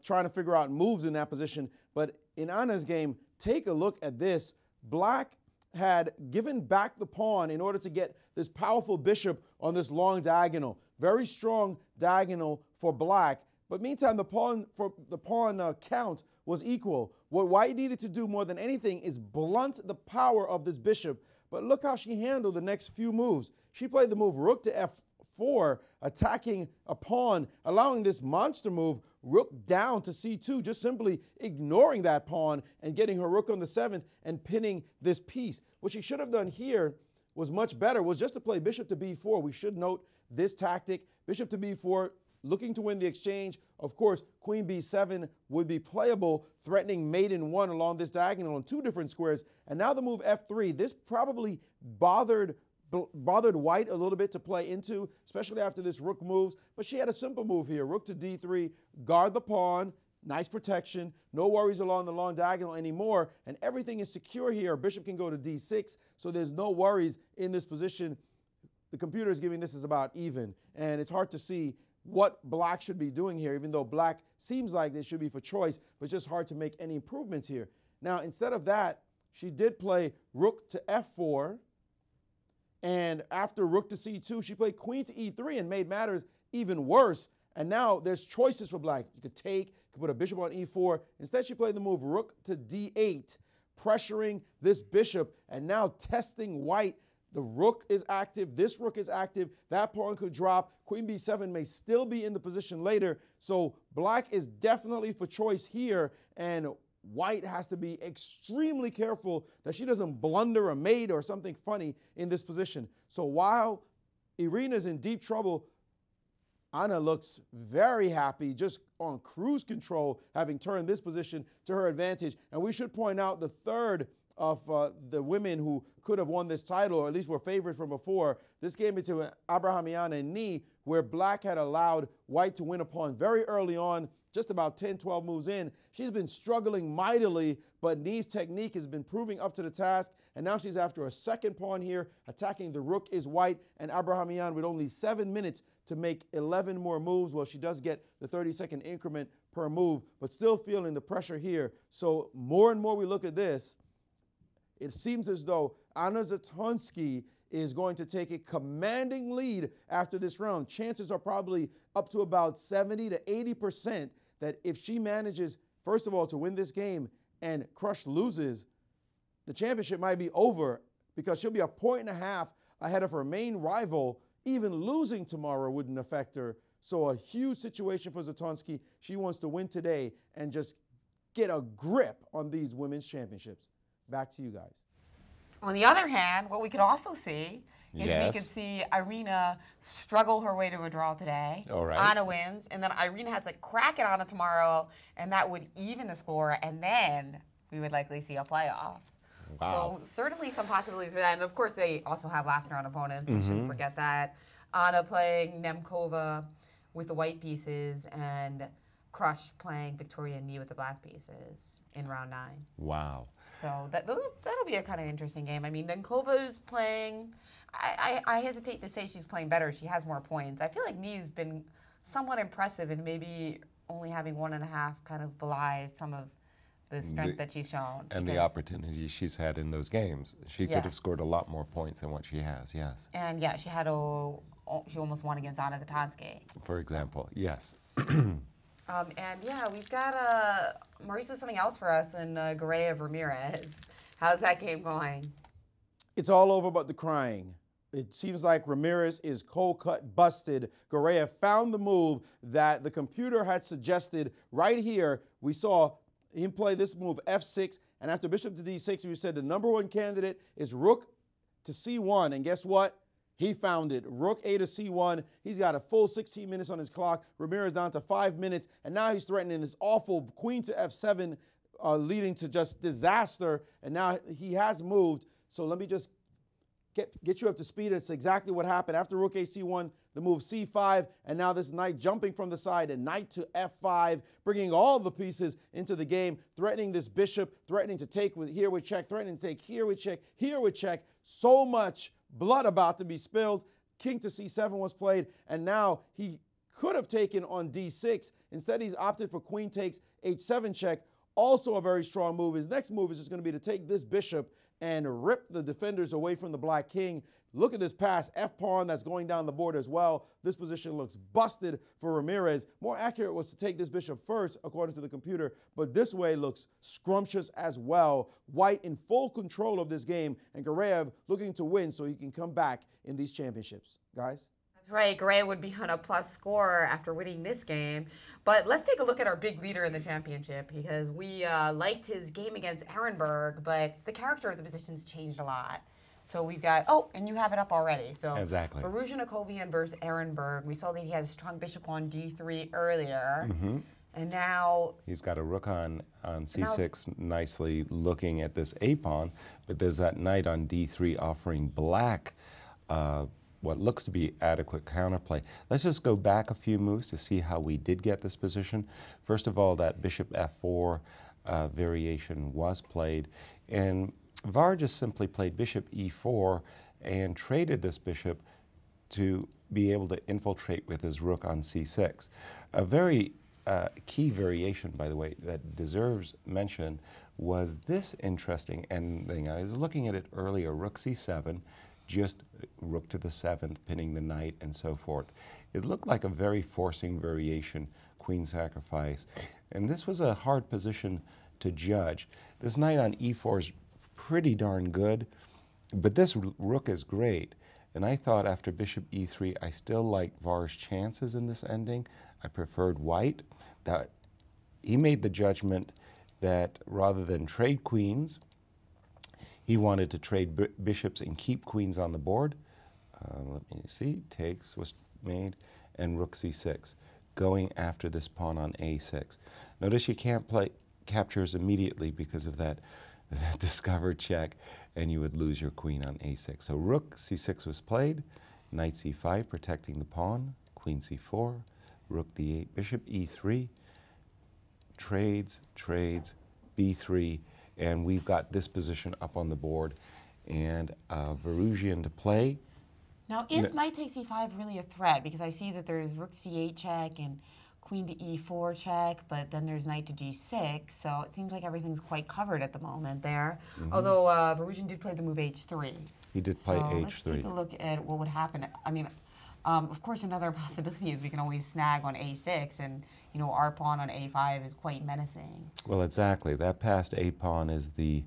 trying to figure out moves in that position. But in Anna's game, take a look at this. Black had given back the pawn in order to get this powerful bishop on this long diagonal. Very strong diagonal for Black. But meantime, the pawn count was equal. What White needed to do more than anything is blunt the power of this bishop. But look how she handled the next few moves. She played the move rook to f4, attacking a pawn, allowing this monster move, rook down to c2, just simply ignoring that pawn and getting her rook on the 7th and pinning this piece. What she should have done here was much better, was just to play bishop to b4. We should note this tactic, bishop to b4, looking to win the exchange. Of course, queen b7 would be playable, threatening mate in 1 along this diagonal on 2 different squares. And now the move f3. This probably bothered White a little bit to play into, especially after this rook moves. But she had a simple move here, rook to d3, guard the pawn, nice protection, no worries along the long diagonal anymore, and everything is secure here. Bishop can go to d6, so there's no worries in this position. The computer is giving this as about even, and it's hard to see what Black should be doing here, even though Black seems like they should be for choice, but it's just hard to make any improvements here. Now, instead of that, she did play rook to f4, and after rook to c2, she played queen to e3 and made matters even worse. And now there's choices for Black. You could take, you could put a bishop on e4. Instead, she played the move rook to d8, pressuring this bishop and now testing White. The rook is active, this rook is active, that pawn could drop, queen b7 may still be in the position later, so Black is definitely for choice here, and White has to be extremely careful that she doesn't blunder a mate or something funny in this position. So while Irina's in deep trouble, Anna looks very happy, just on cruise control, having turned this position to her advantage. And we should point out the third of the women who could have won this title, or at least were favorites from before. This came into Abrahamian and Ni, where Black had allowed White to win a pawn very early on, just about 10, 12 moves in. She's been struggling mightily, but Ni's technique has been proving up to the task, and now she's after a second pawn here, attacking the rook is White, and Abrahamian with only 7 minutes to make 11 more moves. Well, she does get the 30-second increment per move, but still feeling the pressure here. So more and more we look at this, it seems as though Anna ZATONSKIH is going to take a commanding lead after this round. Chances are probably up to about 70 to 80% that if she manages, first of all, to win this game and KRUSH loses, the championship might be over, because she'll be a point and a half ahead of her main rival. Even losing tomorrow wouldn't affect her. So a huge situation for ZATONSKIH. She wants to win today and just get a grip on these women's championships. Back to you guys. On the other hand, what we could also see is we could see Irina struggle her way to a draw today. All right. Anna wins, and then Irina has a crack at Anna tomorrow, and that would even the score, and then we would likely see a playoff. Wow. So certainly some possibilities for that. And of course, they also have last round opponents. We shouldn't forget that. Anna playing Nemkova with the white pieces, and KRUSH playing Victoria Ni with the black pieces in round 9. Wow. So that'll be a kind of interesting game. I mean, Nemkova is playing, I hesitate to say she's playing better. She has more points. I feel like Ni's been somewhat impressive, and maybe only having 1.5 kind of belies some of the strength that she's shown. And the opportunity she's had in those games. She could have scored a lot more points than what she has, yes. And yeah, she almost won against Anna ZATONSKIH. For example, yes. And yeah, we've got Maurice with something else for us in Garay of Ramirez. How's that game going? It's all over but the crying. It seems like Ramirez is cold-cut busted. Garay found the move that the computer had suggested right here. We saw him play this move, f6, and after bishop to d6, we said the #1 candidate is rook to c1, and guess what? He found it. Rook A to c1. He's got a full 16 minutes on his clock. Ramirez down to 5 minutes, and now he's threatening this awful queen to f7, leading to just disaster, and now he has moved. So let me just get you up to speed. It's exactly what happened. After rook ac1, the move c5, and now this knight jumping from the side, and knight to f5, bringing all the pieces into the game, threatening this bishop, threatening to take here with check, threatening to take here with check, here with check. So much blood about to be spilled. King to c7 was played, and now he could have taken on d6. Instead, he's opted for queen takes h7 check. Also a very strong move. His next move is just going to be to take this bishop and rip the defenders away from the black king. Look at this pass, f-pawn that's going down the board as well. This position looks busted for Ramirez. More accurate was to take this bishop first, according to the computer, but this way looks scrumptious as well. White in full control of this game, and Garay looking to win so he can come back in these championships. Guys? That's right. Garay would be on a plus score after winning this game. But let's take a look at our big leader in the championship, because we liked his game against Ehrenberg, but the character of the position's changed a lot. So we've got, oh, and you have it up already. So exactly. Firouzja Nakovian versus Ehrenberg. We saw that he had a strong bishop on d3 earlier. And now he's got a rook on c6, nicely looking at this a-pawn, but there's that knight on d3 offering black what looks to be adequate counterplay. Let's just go back a few moves to see how we did get this position. First of all, that bishop f4 variation was played, and VAR just simply played bishop e4 and traded this bishop to be able to infiltrate with his rook on c6. A very key variation, by the way, that deserves mention was this interesting ending. I was looking at it earlier, rook c7, just rook to the 7th, pinning the knight, and so forth. It looked like a very forcing variation, queen sacrifice, and this was a hard position to judge. This knight on e4 is pretty darn good, but this rook is great. And I thought after bishop e3, I still liked VAR's chances in this ending. I preferred white. That he made the judgment that rather than trade queens, he wanted to trade bishops and keep queens on the board. Let me see, takes was made, and rook c6, going after this pawn on a6. Notice you can't play captures immediately because of that discovered check, and you would lose your queen on a6. So rook c6 was played, knight c5 protecting the pawn, queen c4, rook d8, bishop e3, trades, b3, and we've got this position up on the board, and Firouzja to play. Now, is knight takes e5 really a threat? Because I see that there's rook c8 check and queen to e4 check, but then there's knight to g6, so it seems like everything's quite covered at the moment there. Although Firouzja did play the move h3. He did play h3. Let's take a look at what would happen. I mean, of course, another possibility is we can always snag on a6, and you know our pawn on a5 is quite menacing. Well, exactly. That passed a pawn is the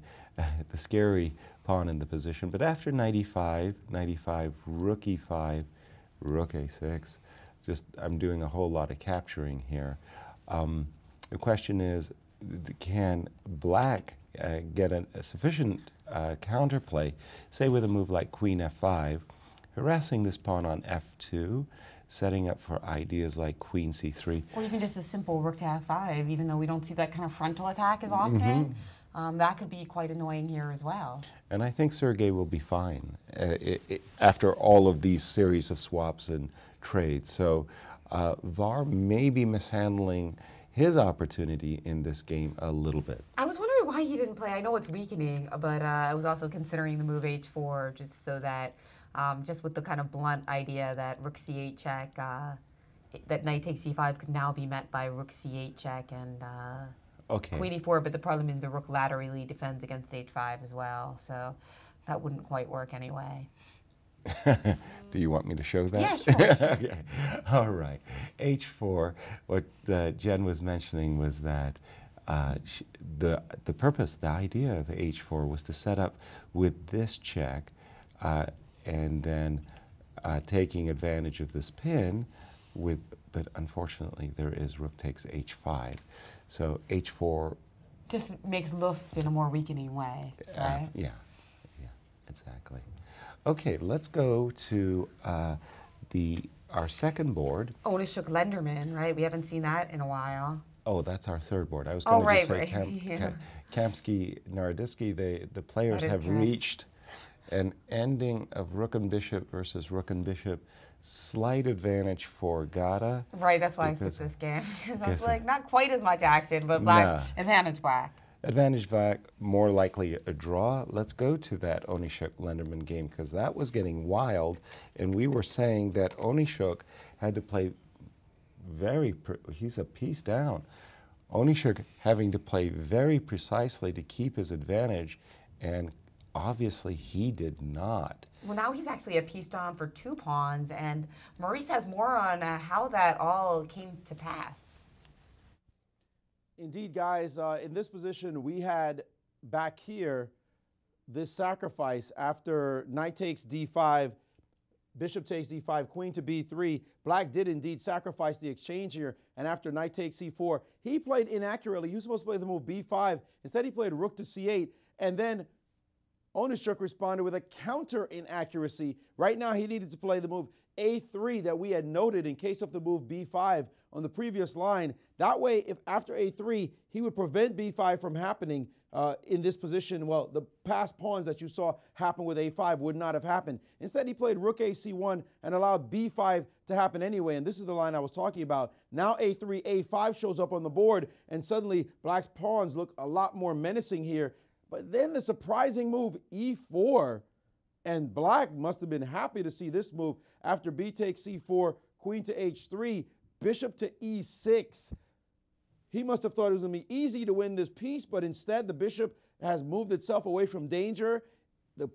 the scary pawn in the position. But after knight e5, rook e5, rook a6. Just I'm doing a whole lot of capturing here. The question is, can black get a sufficient counterplay, say with a move like queen f5, harassing this pawn on f2, setting up for ideas like queen c3. Or even just a simple rook to f5, even though we don't see that kind of frontal attack as often. That could be quite annoying here as well. And I think Sergei will be fine after all of these series of swaps and trades. So VAR may be mishandling his opportunity in this game a little bit. I was wondering why he didn't play. I know it's weakening, but I was also considering the move h4 just so that, just with the kind of blunt idea that rook c8 check, that knight takes c5 could now be met by rook c8 check and queen e4, but the problem is the rook laterally defends against h5 as well, so that wouldn't quite work anyway. Do you want me to show that? Yeah, sure. Okay. All right. H4, what Jen was mentioning was that the purpose, the idea of H4 was to set up with this check and then taking advantage of this pin but unfortunately there is rook takes H5. So H4 just makes Luft in a more weakening way, right? Yeah, exactly. Okay, let's go to our second board. Onishuk Lenderman, right? We haven't seen that in a while. Oh, that's our third board. I was going to just say right. Kamsky, Naroditsky, the players have reached an ending of rook and bishop versus rook and bishop. Slight advantage for Gata. Right, that's why I skipped this game. Because I was like, not quite as much action, but black, advantage black. Advantage black, more likely a draw. Let's go to that Onishuk Lenderman game because that was getting wild, and we were saying that Onishuk had to play he's a piece down. Onishuk having to play very precisely to keep his advantage, and obviously he did not. Well, now he's actually a piece down for 2 pawns, and Maurice has more on how that all came to pass. Indeed, guys, in this position, we had back here this sacrifice after knight takes d5, bishop takes d5, queen to b3. Black did indeed sacrifice the exchange here, and after knight takes c4, he played inaccurately. He was supposed to play the move b5. Instead, he played rook to c8, and then Onishuk responded with a counter inaccuracy. Right now, he needed to play the move a3 that we had noted in case of the move b5 on the previous line. That way, if after a3, he would prevent b5 from happening in this position. Well, the past pawns that you saw happen with a5 would not have happened. Instead, he played rook ac1 and allowed b5 to happen anyway. And this is the line I was talking about. Now a3, a5 shows up on the board, and suddenly Black's pawns look a lot more menacing here. But then the surprising move, e4, and Black must have been happy to see this move after b takes c4, queen to h3, bishop to e6. He must have thought it was going to be easy to win this piece, but instead the bishop has moved itself away from danger. The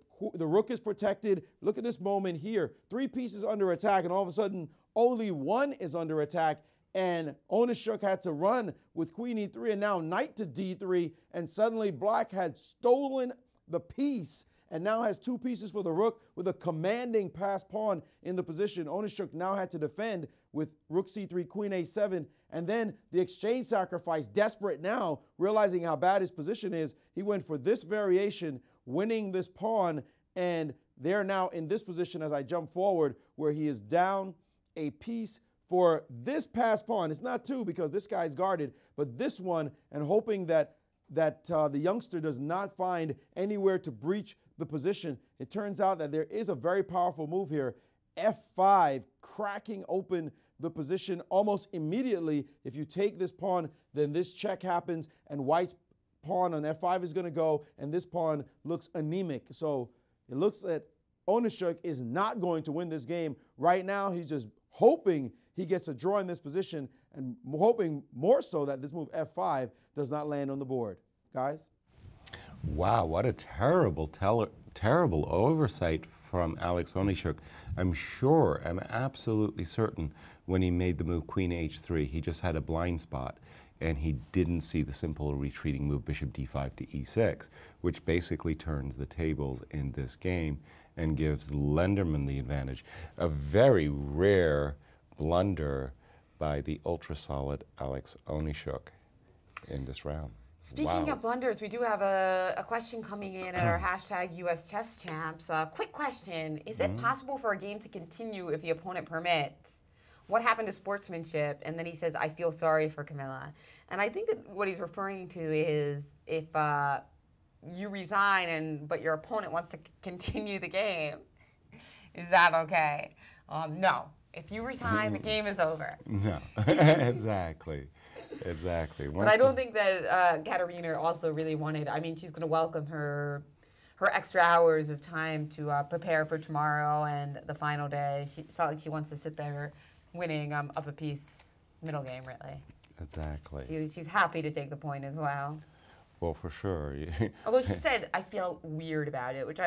rook is protected. Look at this moment here. 3 pieces under attack, and all of a sudden only 1 is under attack. And Onishuk had to run with queen e3 and now knight to d3, and suddenly Black had stolen the piece and now has 2 pieces for the rook with a commanding passed pawn in the position. Onishuk now had to defend with rook c3, queen a7, and then the exchange sacrifice, desperate now, realizing how bad his position is, he went for this variation, winning this pawn, and they're now in this position as I jump forward where he is down a piece for this passed pawn. It's not 2 because this guy's guarded, but this one, and hoping that the youngster does not find anywhere to breach the position. It turns out that there is a very powerful move here, f5, cracking open the position almost immediately. If you take this pawn, then this check happens, and White's pawn on f5 is going to go, and this pawn looks anemic. So it looks that Onishuk is not going to win this game. Right now, he's just hoping he gets a draw in this position and hoping more so that this move f5 does not land on the board. Guys? Wow, what a terrible oversight from Alex Onishuk. I'm absolutely certain when he made the move queen h3, he just had a blind spot and he didn't see the simple retreating move bishop d5 to e6, which basically turns the tables in this game and gives Lenderman the advantage. A very rare blunder by the ultra-solid Alex Onishuk in this round. Speaking of blunders, we do have a question coming in at our hashtag US Chess Champs. Quick question, is it possible for a game to continue if the opponent permits? What happened to sportsmanship? And then he says, I feel sorry for Camilla. And I think that what he's referring to is if you resign but your opponent wants to continue the game, is that okay? No. If you resign, the game is over. No, exactly. Exactly. But I don't think that Katarina also really wanted, I mean, she's going to welcome her extra hours of time to prepare for tomorrow and the final day. It's not like she wants to sit there winning up a piece middle game, really. Exactly. She's happy to take the point as well. Well, for sure. Although she said, I feel weird about it, which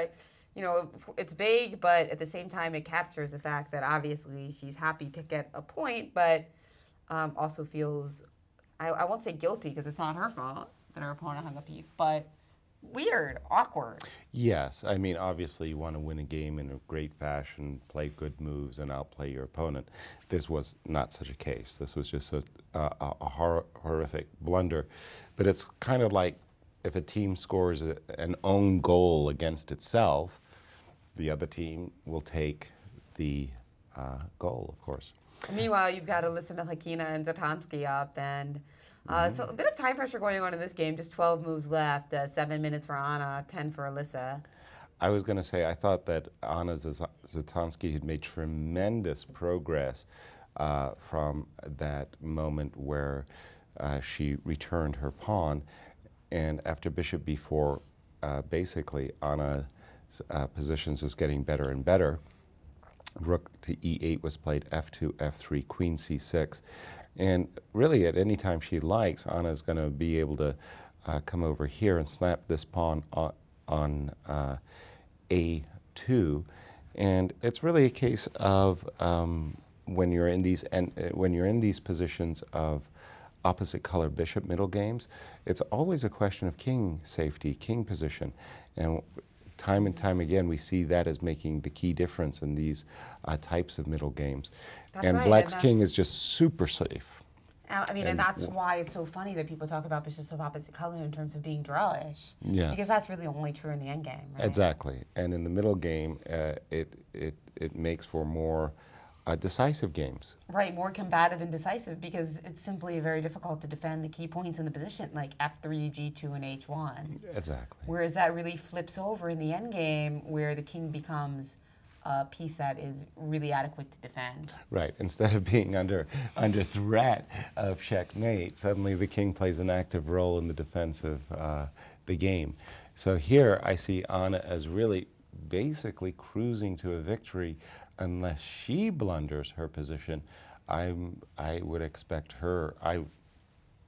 you know, it's vague, but at the same time, it captures the fact that obviously she's happy to get a point, but also feels, I won't say guilty because it's not her fault that her opponent has a piece, but weird, awkward. Yes, I mean, obviously you want to win a game in a great fashion, play good moves, and outplay your opponent. This was not such a case. This was just a horrific blunder. But it's kind of like if a team scores an own goal against itself, the other team will take the goal, of course. Meanwhile, you've got Alyssa Melakina and ZATONSKIH up, and so a bit of time pressure going on in this game. Just 12 moves left, 7 minutes for Anna, 10 for Alyssa. I was going to say, I thought that Anna ZATONSKIH had made tremendous progress from that moment where she returned her pawn, and after bishop b4, basically Anna's positions is getting better and better. Rook to e8 was played, f2, f3, queen c6. And really, at any time she likes, Anna is going to be able to come over here and snap this pawn on a2. And it's really a case of when you're in these positions of opposite color bishop middle games, it's always a question of king safety, king position. And time again, we see that as making the key difference in these types of middle games. That's and right, Black's and king is just super safe. I mean, and that's why it's so funny that people talk about bishops of opposite color in terms of being drawish. Yeah. Because that's really only true in the endgame, right? Exactly. And in the middle game, it makes for more decisive games. Right, more combative and decisive because it's simply very difficult to defend the key points in the position like f3, g2, and h1. Exactly. Whereas that really flips over in the endgame where the king becomes a piece that is really adequate to defend. Right. Instead of being under threat of checkmate, suddenly the king plays an active role in the defense of the game. So here I see Anna as really basically cruising to a victory. Unless she blunders her position, I would expect her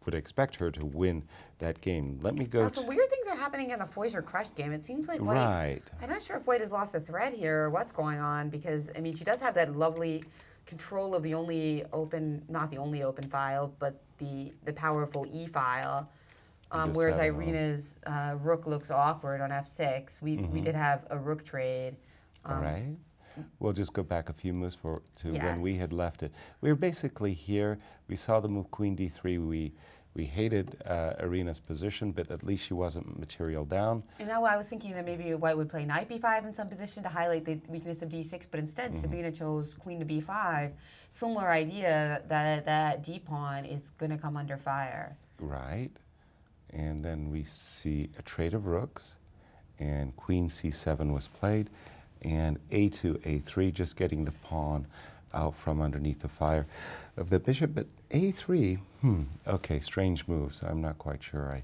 to win that game. Let me go. So weird things are happening in the Foyser KRUSH game. It seems like White. Right. I'm not sure if White has lost a thread here or what's going on because I mean she does have that lovely control of the only open, not the only open file, but the powerful E file. Whereas Irina's rook looks awkward on f6. We did have a rook trade. All right. We'll just go back a few moves to yes. when we had left it. We were basically here. We saw the move queen d3. We hated Irina's position, but at least she wasn't material down. And now I was thinking that maybe White would play knight b5 in some position to highlight the weakness of d6, but instead Sabina chose queen to b5. Similar idea that d-pawn is going to come under fire. Right. And then we see a trade of rooks, and queen c7 was played. And a2, a3, just getting the pawn out from underneath the fire of the bishop. But a3, okay, strange moves. I'm not quite sure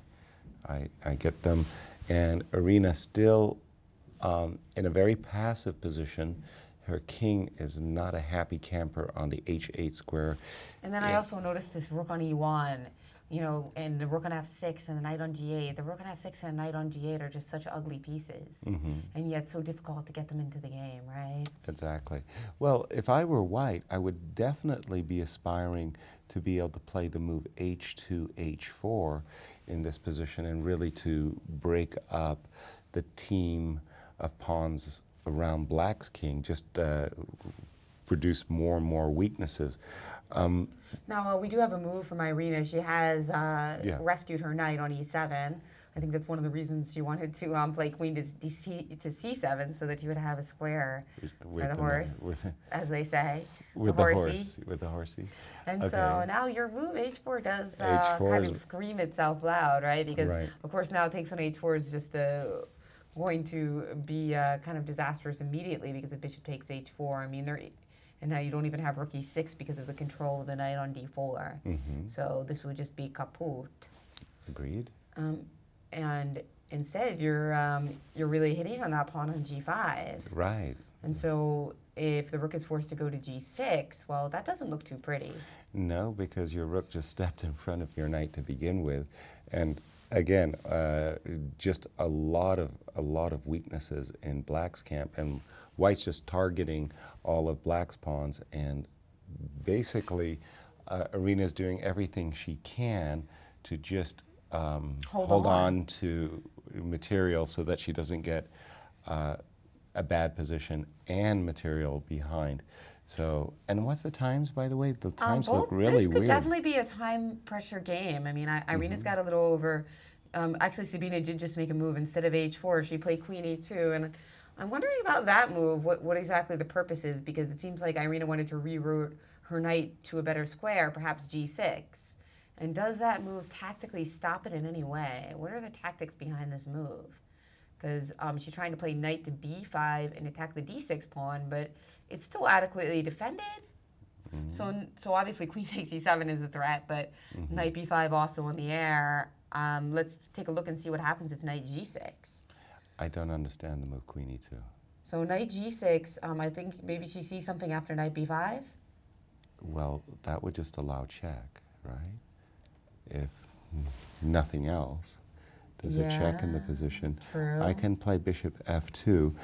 I get them. And Irina still in a very passive position. Her king is not a happy camper on the h8 square. And then I also noticed this rook on e1. You know, and the rook on f6 and the knight on g8. The rook on f6 and the knight on g8 are just such ugly pieces. And yet so difficult to get them into the game, right? Exactly. Well, if I were White, I would definitely be aspiring to be able to play the move h2, h4 in this position and really to break up the team of pawns around Black's king, just produce more and more weaknesses. Now, we do have a move from Irina. She has rescued her knight on e7. I think that's one of the reasons she wanted to play queen to c7 so that you would have a square for the horse, as they say. With the horsey. With the horsey. And so now your move h4 does kind of scream itself loud, right? Because, of course, now takes on h4 is just going to be kind of disastrous immediately because if bishop takes h4, I mean, and now you don't even have rook e6 because of the control of the knight on d4. So this would just be kaput. Agreed. And instead, you're really hitting on that pawn on g5. Right. And so if the rook is forced to go to g6, well, that doesn't look too pretty. No, because your rook just stepped in front of your knight to begin with. And again, just a lot of weaknesses in Black's camp, and White's just targeting all of Black's pawns, and basically Arena's doing everything she can to just hold on to material so that she doesn't get a bad position and material behind. So, and what's the times, by the way? The times look really weird. This could definitely be a time pressure game. I mean, Irena's got a little over. Actually, Sabina did just make a move. Instead of h4, she played queen e2. And I'm wondering about that move, what exactly the purpose is, because it seems like Irena wanted to reroute her knight to a better square, perhaps g6. And does that move tactically stop it in any way? What are the tactics behind this move? Because she's trying to play knight to b5 and attack the d6 pawn, but it's still adequately defended. So obviously queen takes e7 is a threat, but knight b5 also in the air. Let's take a look and see what happens if knight g6. I don't understand the move queen e2. So knight g6, I think maybe she sees something after knight b5? Well, that would just allow check, right? If nothing else. There's a check in the position. True. I can play bishop f2,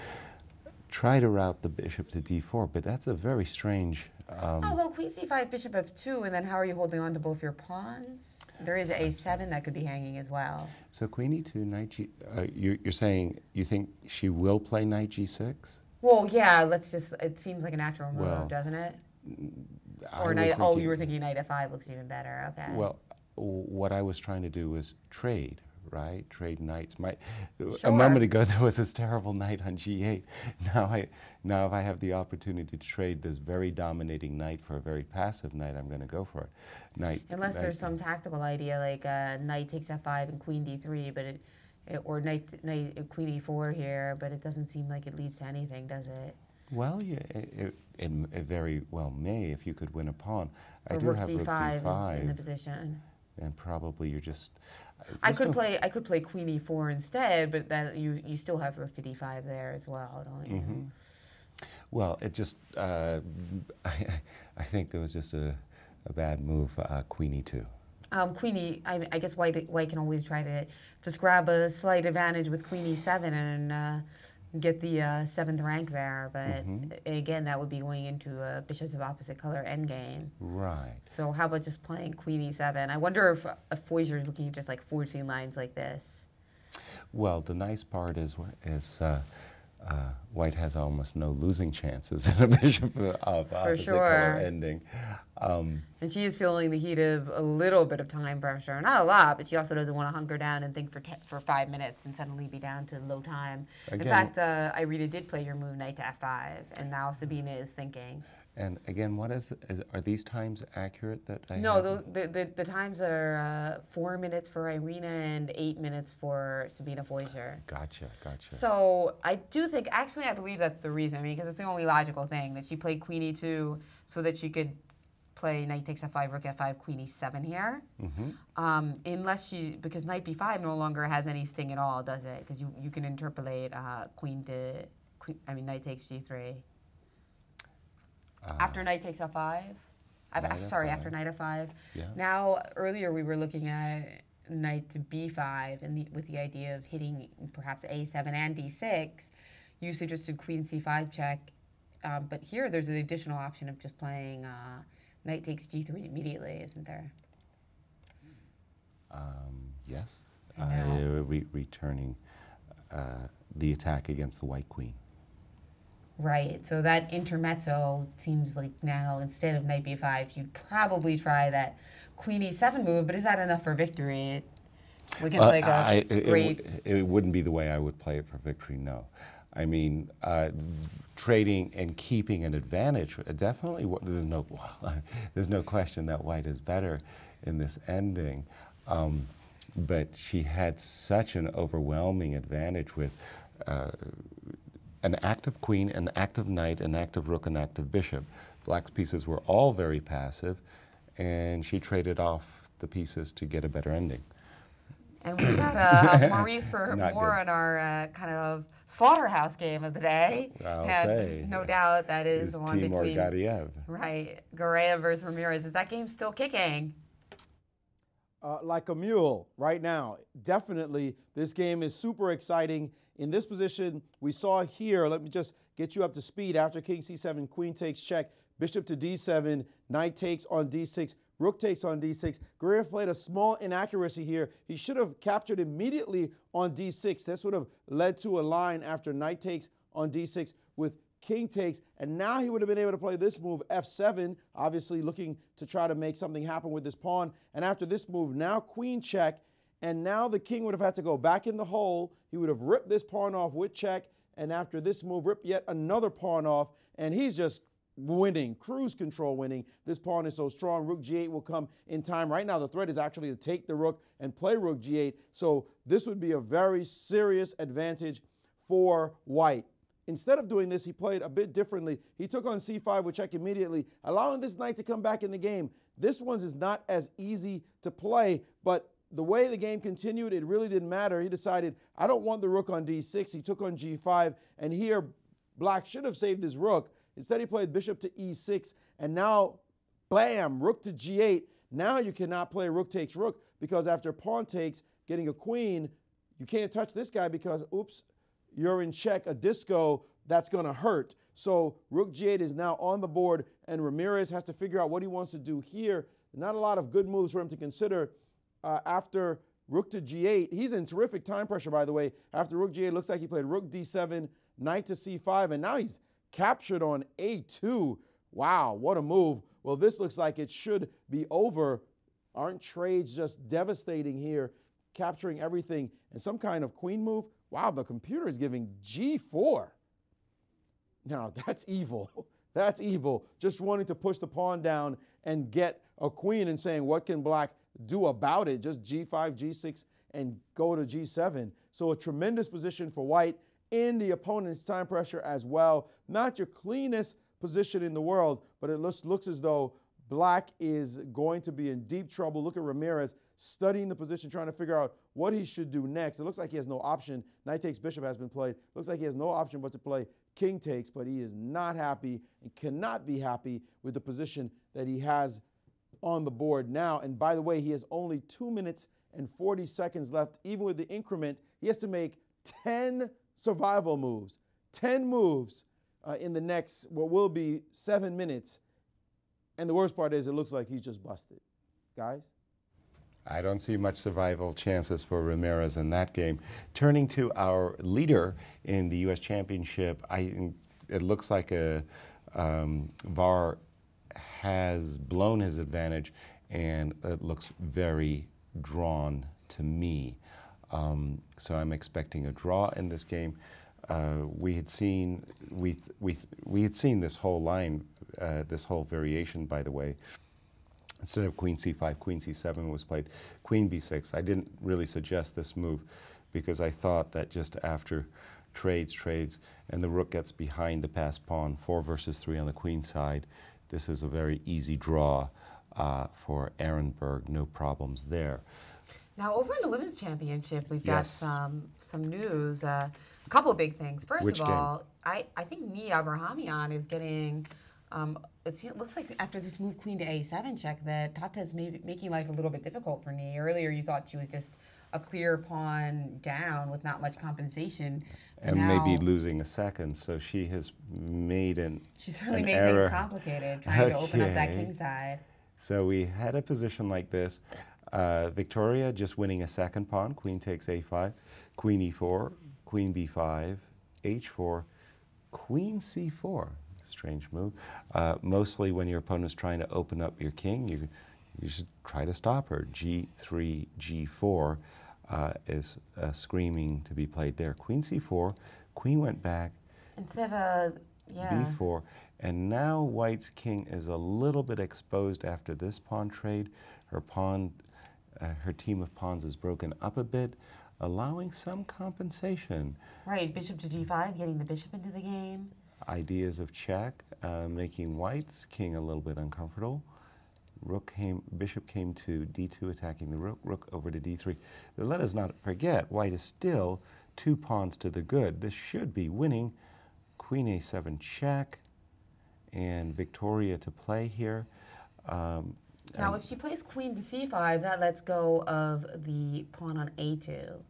try to route the bishop to d4, but that's a very strange... Although queen c5, bishop f2, and then how are you holding on to both your pawns? There is a7 that could be hanging as well. So queen e2, knight g... you're saying you think she will play knight g6? Well, yeah, let's just... It seems like a natural move, Well, doesn't it? Or knight... Oh, you were thinking knight f5 looks even better. Okay. Well, what I was trying to do was trade, right? Trade knights. A Sure. moment ago there was this terrible knight on g8. Now if I have the opportunity to trade this very dominating knight for a very passive knight, I'm going to go for it. Unless there's some tactical idea like knight takes f5 and queen d3, but or knight queen e4 here, but it doesn't seem like it leads to anything, does it? Well, yeah, it very well may if you could win a pawn. Or I do rook have rook d5 d5 is in the position. And probably you're just... I could play queen e4 instead, but then you still have rook to d5 there as well, don't you? Well, it just I think there was just a bad move, queen e2. I guess White can always try to just grab a slight advantage with queen e7 and get the 7th rank there, but again, that would be going into a bishops of opposite color endgame. Right. So how about just playing queen e7? I wonder if Foyser is looking at just like forcing lines like this. Well, the nice part is White has almost no losing chances in a bishop of opposite color ending. And she is feeling the heat of a little bit of time pressure. Not a lot, but she also doesn't want to hunker down and think for 5 minutes and suddenly be down to low time. Again, in fact, Irina did play your move knight to f5, and now Sabina is thinking. And again, are these times accurate that I No, the times are 4 minutes for Irina and 8 minutes for Sabina Foyser. Gotcha. So I do think, actually I believe that's the reason, because it's the only logical thing, that she played queen e2 so that she could play knight takes f5, rook f5, queen e7 here. Unless because knight b5 no longer has any sting at all, does it? Because you can interpolate knight takes g3. After knight takes f5? After knight f5. Yeah. Now, earlier we were looking at knight to b5 and with the idea of hitting perhaps a7 and d6. You suggested queen c5 check, but here there's an additional option of just playing knight takes g3 immediately, isn't there? Yes. Returning the attack against the white queen. Right, so that intermezzo seems like now instead of knight b5, you'd probably try that queen e7 move, but is that enough for victory? It wouldn't be the way I would play it for victory, no. I mean, trading and keeping an advantage, definitely, there's no question that white is better in this ending. But she had such an overwhelming advantage with an active queen, an active knight, an active rook, an active bishop. Black's pieces were all very passive, and she traded off the pieces to get a better ending. And we got Maurice for more on our kind of slaughterhouse game of the day. I'll say. No doubt that is the one between Gareev versus Ramirez. Is that game still kicking? like a mule right now. Definitely, this game is super exciting. In this position, we saw here, let me just get you up to speed. After king c7, queen takes check, bishop to d7, knight takes on d6, rook takes on d6. Guerrero played a small inaccuracy here. He should have captured immediately on d6. This would have led to a line after knight takes on d6 with king takes, and now he would have been able to play this move, f7, obviously looking to try to make something happen with this pawn. And after this move, now queen check, and now the king would have had to go back in the hole. He would have ripped this pawn off with check, and after this move, rip yet another pawn off, and he's just winning, cruise control winning. This pawn is so strong. Rook g8 will come in time. Right now, the threat is actually to take the rook and play rook g8, so this would be a very serious advantage for white. Instead of doing this, he played a bit differently. He took on c5 with check immediately, allowing this knight to come back in the game. This one is not as easy to play, but the way the game continued, it really didn't matter. He decided, I don't want the rook on d6. He took on g5, and here black should have saved his rook. Instead, he played bishop to e6, and now, bam, rook to g8. Now you cannot play rook takes rook, because after pawn takes, getting a queen, you can't touch this guy because, oops, you're in check, a disco, that's going to hurt. So rook g8 is now on the board, and Ramirez has to figure out what he wants to do here. Not a lot of good moves for him to consider after rook to g8. He's in terrific time pressure, by the way. After rook g8, looks like he played rook d7, knight to c5, and now he's captured on a2. Wow, what a move. Well, this looks like it should be over. Aren't trades just devastating here, capturing everything, and some kind of queen move? Wow, the computer is giving g4. Now, that's evil. That's evil. Just wanting to push the pawn down and get a queen and saying, what can black do about it? Just g5, g6, and go to g7. So a tremendous position for white in the opponent's time pressure as well. Not your cleanest position in the world, but it looks as though black is going to be in deep trouble. Look at Ramirez studying the position, trying to figure out what he should do next. It looks like he has no option. Knight takes bishop has been played. Looks like he has no option but to play king takes, but he is not happy and cannot be happy with the position that he has on the board now. And by the way, he has only 2 minutes and 40 seconds left. Even with the increment, he has to make 10 survival moves. 10 moves in the next, what will be 7 minutes. And the worst part is it looks like he's just busted. Guys? I don't see much survival chances for Ramirez in that game. Turning to our leader in the U.S. Championship, it looks like VAR has blown his advantage, and it looks very drawn to me. So I'm expecting a draw in this game. We had seen this whole line, this whole variation, by the way. Instead of queen c5, queen c7 was played, queen b6. I didn't really suggest this move because I thought that just after trades, and the rook gets behind the passed pawn, 4 versus 3 on the queen side, this is a very easy draw for Ehrenberg, no problems there. Now, over in the Women's Championship, we've got some news, a couple of big things. First of all, I think Nia Abrahamian is getting... it looks like after this move queen to a7 check that Tata's making life a little bit difficult for Nia. Earlier you thought she was just a clear pawn down with not much compensation. And now, maybe losing a second, so she has made She's really made things complicated, trying to open up that king side. So we had a position like this. Victoria just winning a second pawn, queen takes a5, queen e4, queen b5, h4, queen c4. Strange move. Mostly when your opponent's trying to open up your king, you should try to stop her. g3, g4 is screaming to be played there. Queen c4, queen went back. Instead of, b4, and now white's king is a little bit exposed after this pawn trade. Her team of pawns is broken up a bit, allowing some compensation. Right, bishop to g5, getting the bishop into the game. Ideas of check, making white's king a little bit uncomfortable. Bishop came to d2, attacking the rook over to d3. But let us not forget, white is still 2 pawns to the good. This should be winning. Queen a7 check, and Victoria to play here. Now, if she plays queen to c5, that lets go of the pawn on a2.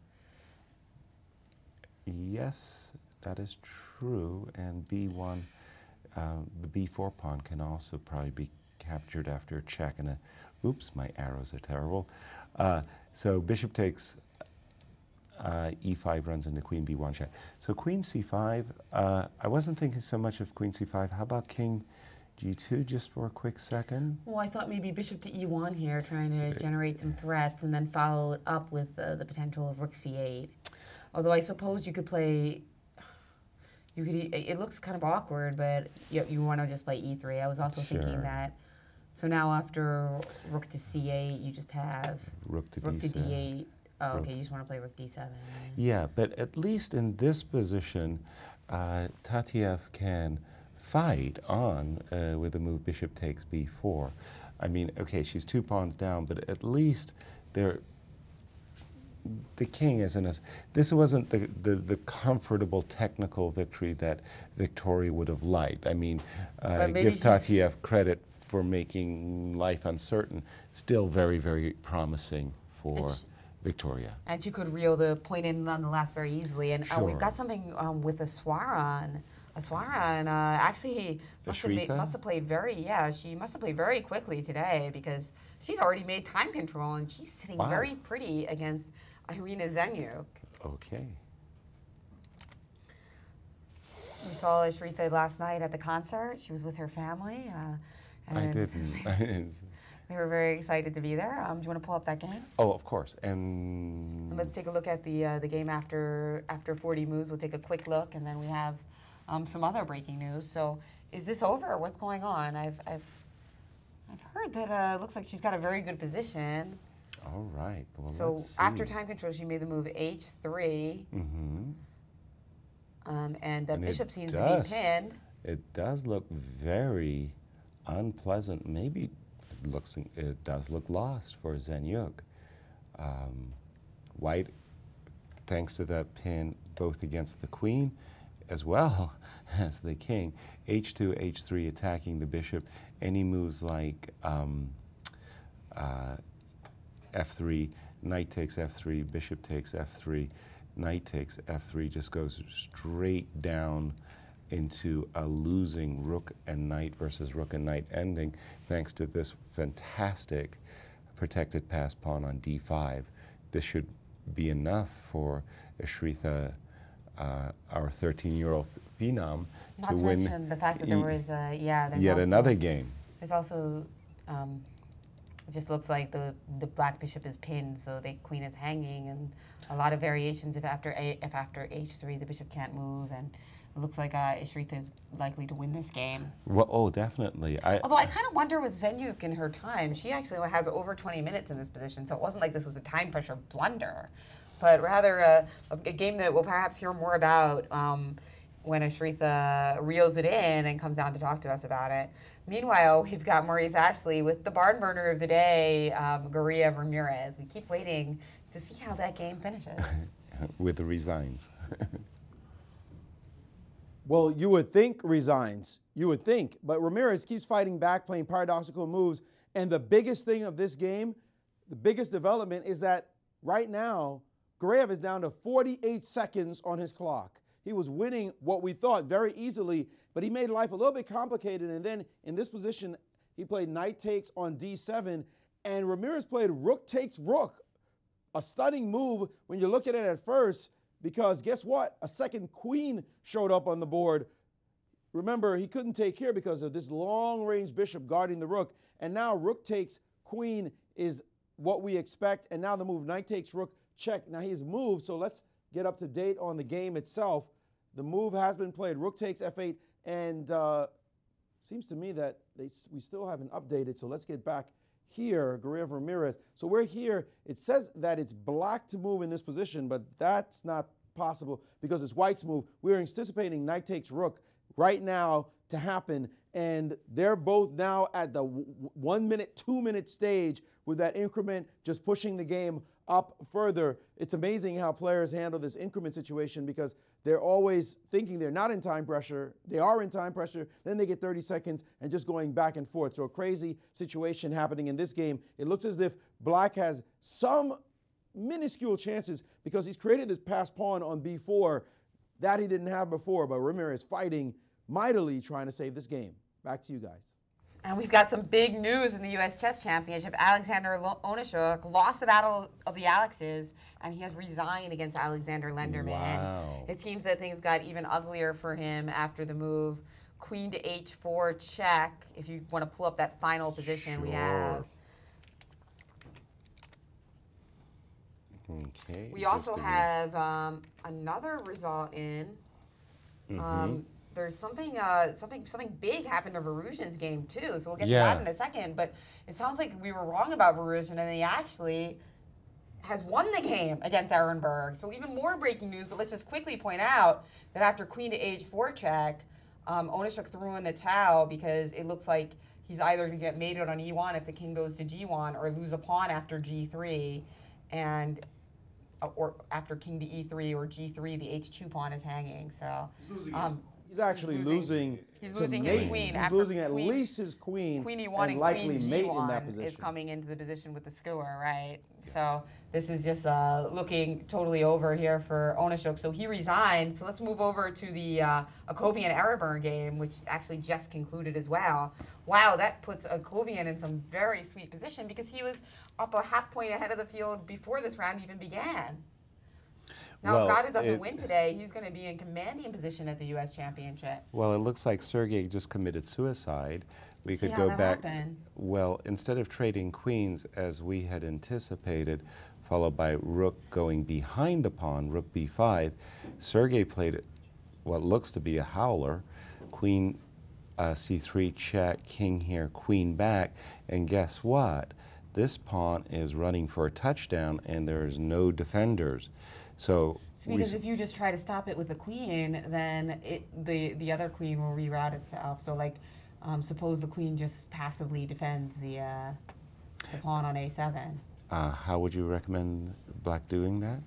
Yes, that is true. And b1, the b4 pawn can also probably be captured after a check and a, oops, my arrows are terrible. So bishop takes e5 runs into queen b1 check. So queen c5, I wasn't thinking so much of queen c5. How about king g2 just for a quick second? Well, I thought maybe bishop to e1 here, trying to generate some threats and then follow it up with the potential of rook c8. Although I suppose you could play, it looks kind of awkward, but you want to just play e3. I was also thinking that. So now after rook to c8, you just have rook to d8. Oh, okay, you just want to play rook d7. Yeah, but at least in this position, Tatiev can fight on with the move bishop takes b4. I mean, okay, she's 2 pawns down, but at least the king isn't as... This wasn't the comfortable technical victory that Victoria would have liked. I mean, give Tatiev credit for making life uncertain. Still very, very promising for Victoria. And she could reel the point in nonetheless very easily. And we've got something with a Seirawan. Actually must have played she must have played very quickly today because she's already made time control and she's sitting very pretty against Irina Zenyuk. Okay. We saw Shahade last night at the concert. She was with her family. I didn't. They were very excited to be there. Do you want to pull up that game? Oh, of course. And let's take a look at the game after 40 moves. We'll take a quick look, and then we have some other breaking news. So, is this over? What's going on? I've heard that it looks like she's got a very good position. All right. Well, so after time control, she made the move h3. Mm-hmm. And the bishop seems to be pinned. It does look very unpleasant. Maybe it does look lost for Zenyuk. White, thanks to that pin, both against the queen as well as the king. h2, h3 attacking the bishop. Any moves like f3, knight takes f3, bishop takes f3, knight takes f3 just goes straight down into a losing rook and knight versus rook and knight ending thanks to this fantastic protected pass pawn on d5. This should be enough for Shahade, our 13-year-old phenom, to win. Not to mention the fact that there was there's yet also another game. There's also it just looks like the black bishop is pinned, so the queen is hanging, and a lot of variations if after h3 the bishop can't move, and it looks like Shahade is likely to win this game. Well, oh, definitely. Although I kind of wonder with Zenyuk in her time, she actually has over 20 minutes in this position, so it wasn't like this was a time pressure blunder, but rather a game that we'll perhaps hear more about when Shahade reels it in and comes down to talk to us about it. Meanwhile, we've got Maurice Ashley with the barn burner of the day, RAMIREZ. We keep waiting to see how that game finishes. With the resigns. Well, you would think resigns. You would think. But RAMIREZ keeps fighting back, playing paradoxical moves. And the biggest thing of this game, the biggest development is that right now, Gureyev is down to 48 seconds on his clock. He was winning what we thought very easily, but he made life a little bit complicated. And then in this position, he played knight takes on d7, and RAMIREZ played rook takes rook. A stunning move when you look at it at first, because guess what? A second queen showed up on the board. Remember, he couldn't take here because of this long-range bishop guarding the rook. And now rook takes queen is what we expect. And now the move knight takes rook, check. Now he's moved, so let's get up to date on the game itself. The move has been played. Rook takes f8, and seems to me that we still haven't updated, so let's get back here, Gureyev RAMIREZ. So we're here. It says that it's black to move in this position, but that's not possible because it's white's move. We're anticipating knight takes rook. Right now, to happen. And they're both now at the 1 minute, 2 minute stage with that increment, just pushing the game up further. It's amazing how players handle this increment situation because they're always thinking they're not in time pressure. They are in time pressure. Then they get 30 seconds and just going back and forth. So a crazy situation happening in this game. It looks as if Black has some minuscule chances because he's created this pass pawn on B4 that he didn't have before. But Ramirez fighting mightily trying to save this game. Back to you guys. And we've got some big news in the U.S. Chess Championship. Alexander Onishuk lost the Battle of the Alexes, and he has resigned against Alexander Lenderman. Wow. It seems that things got even uglier for him after the move. Queen to H4 check, if you want to pull up that final position we have. Okay. We also have another result in. There's something big happened to Varuzhin's game too, so we'll get to that in a second. But it sounds like we were wrong about Varuzhin, and he actually has won the game against Ehrenberg. So even more breaking news. But let's just quickly point out that after Queen to H4 check, Onishuk threw in the towel because it looks like he's either going to get mated on E1 if the king goes to G1, or lose a pawn after G3, and or after king to E3 or G3, the H2 pawn is hanging. So. He's actually losing. He's losing his queen. He's losing at least his queen. Queen E1 and likely Queen mate G1 in that position. is coming into the position with the skewer, right? Yes. So this is just looking totally over here for Onishuk. So he resigned. So let's move over to the Akobian Ehrenberg game, which actually just concluded as well. Wow, that puts Akobian in some very sweet position because he was up a half point ahead of the field before this round even began. Now, if Gada doesn't win today, he's going to be in commanding position at the U.S. Championship. Well, it looks like Sergey just committed suicide. We could how go that back. happened. Well, instead of trading queens as we had anticipated, followed by rook going behind the pawn, rook b5, Sergey played what looks to be a howler, queen c3 check, king here, queen back, and guess what? This pawn is running for a touchdown, and there's no defenders. So because if you just try to stop it with the queen, then the other queen will reroute itself. So like, suppose the queen just passively defends the pawn on A7. How would you recommend Black doing that?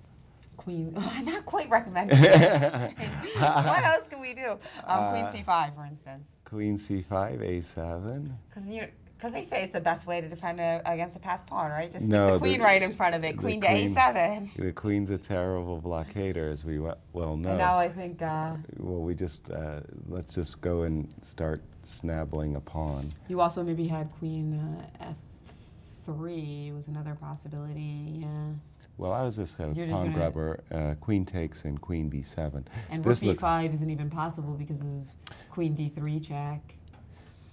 Queen, not quite recommending it. What else can we do? Queen C5, for instance. Queen C5, A7. Because they say it's the best way to defend against a passed pawn, right? Just stick the queen right in front of it. Queen to A7. The queen's a terrible blockader, as we well know. And now I think... well, we just... let's just go and start snabbling a pawn. You also maybe had queen F3 was another possibility, yeah. Well, I was just a pawn grabber. Queen takes and queen B7. And rook B5 isn't even possible because of queen D3 check.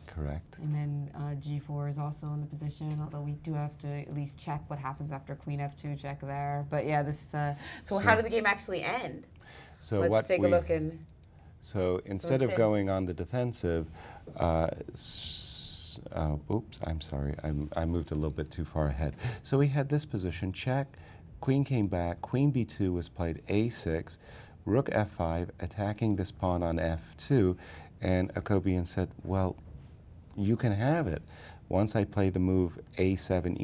Correct. And then G4 is also in the position, although we do have to at least check what happens after Queen F2 check there. But yeah, this. So how did the game actually end? So let's take a look and. So instead of going on the defensive, oops, I'm sorry, I moved a little bit too far ahead. So we had this position, check, queen came back, queen B2 was played A6, rook F5, attacking this pawn on F2, and Akobian said, well, you can have it. Once I play the move A7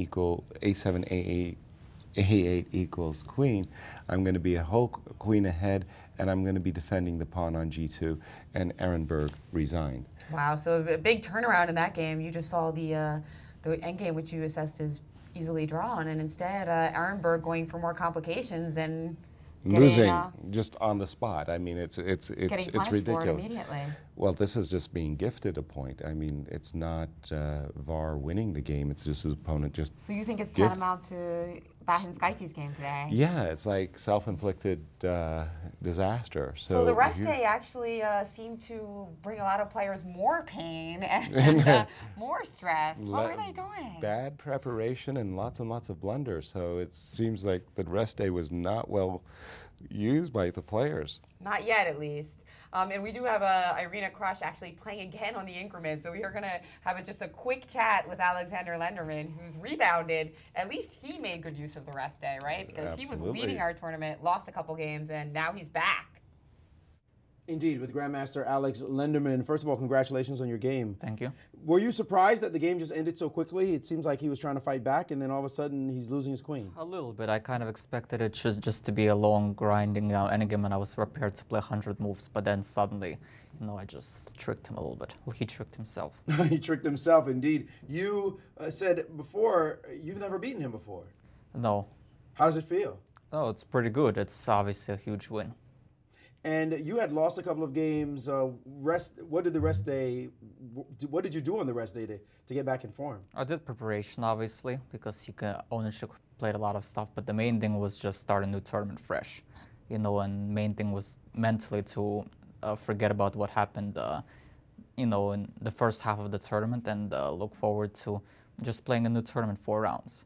A8 equals queen, I'm going to be a whole queen ahead, and I'm going to be defending the pawn on G2, and Ehrenberg resigned. Wow, so a big turnaround in that game. You just saw the endgame, which you assessed as easily drawn, and instead Ehrenberg going for more complications and losing just on the spot. I mean, it's ridiculous. For it immediately. Well, this is just being gifted a point. I mean, it's not VAR winning the game. It's just his opponent just. So you think it's tantamount to ZATONSKIH's game today? Yeah, it's like self-inflicted disaster. So the rest day actually seemed to bring a lot of players more pain and more stress. What were they doing? Bad preparation and lots of blunders. So it seems like the rest day was not well used by the players. Not yet, at least. And we do have Irina KRUSH actually playing again on the increment, so we are going to have just a quick chat with Alexander Lenderman, who's rebounded. At least he made good use of the rest day, right? Because he was leading our tournament, lost a couple games, and now he's back. Indeed, with Grandmaster Alex Lenderman. First of all, congratulations on your game. Thank you. Were you surprised that the game just ended so quickly? It seems like he was trying to fight back, and then all of a sudden he's losing his queen. A little bit. I kind of expected it just to be a long grinding endgame, and I was prepared to play 100 moves, but then suddenly, I just tricked him a little bit. Well, he tricked himself. He tricked himself, indeed. You said before, you've never beaten him before. No. How does it feel? Oh, it's pretty good. It's obviously a huge win. And you had lost a couple of games. What did you do on the rest day to get back in form? I did preparation, obviously, because ownership played a lot of stuff, but the main thing was just start a new tournament fresh. And main thing was mentally to forget about what happened, in the first half of the tournament and look forward to just playing a new tournament 4 rounds.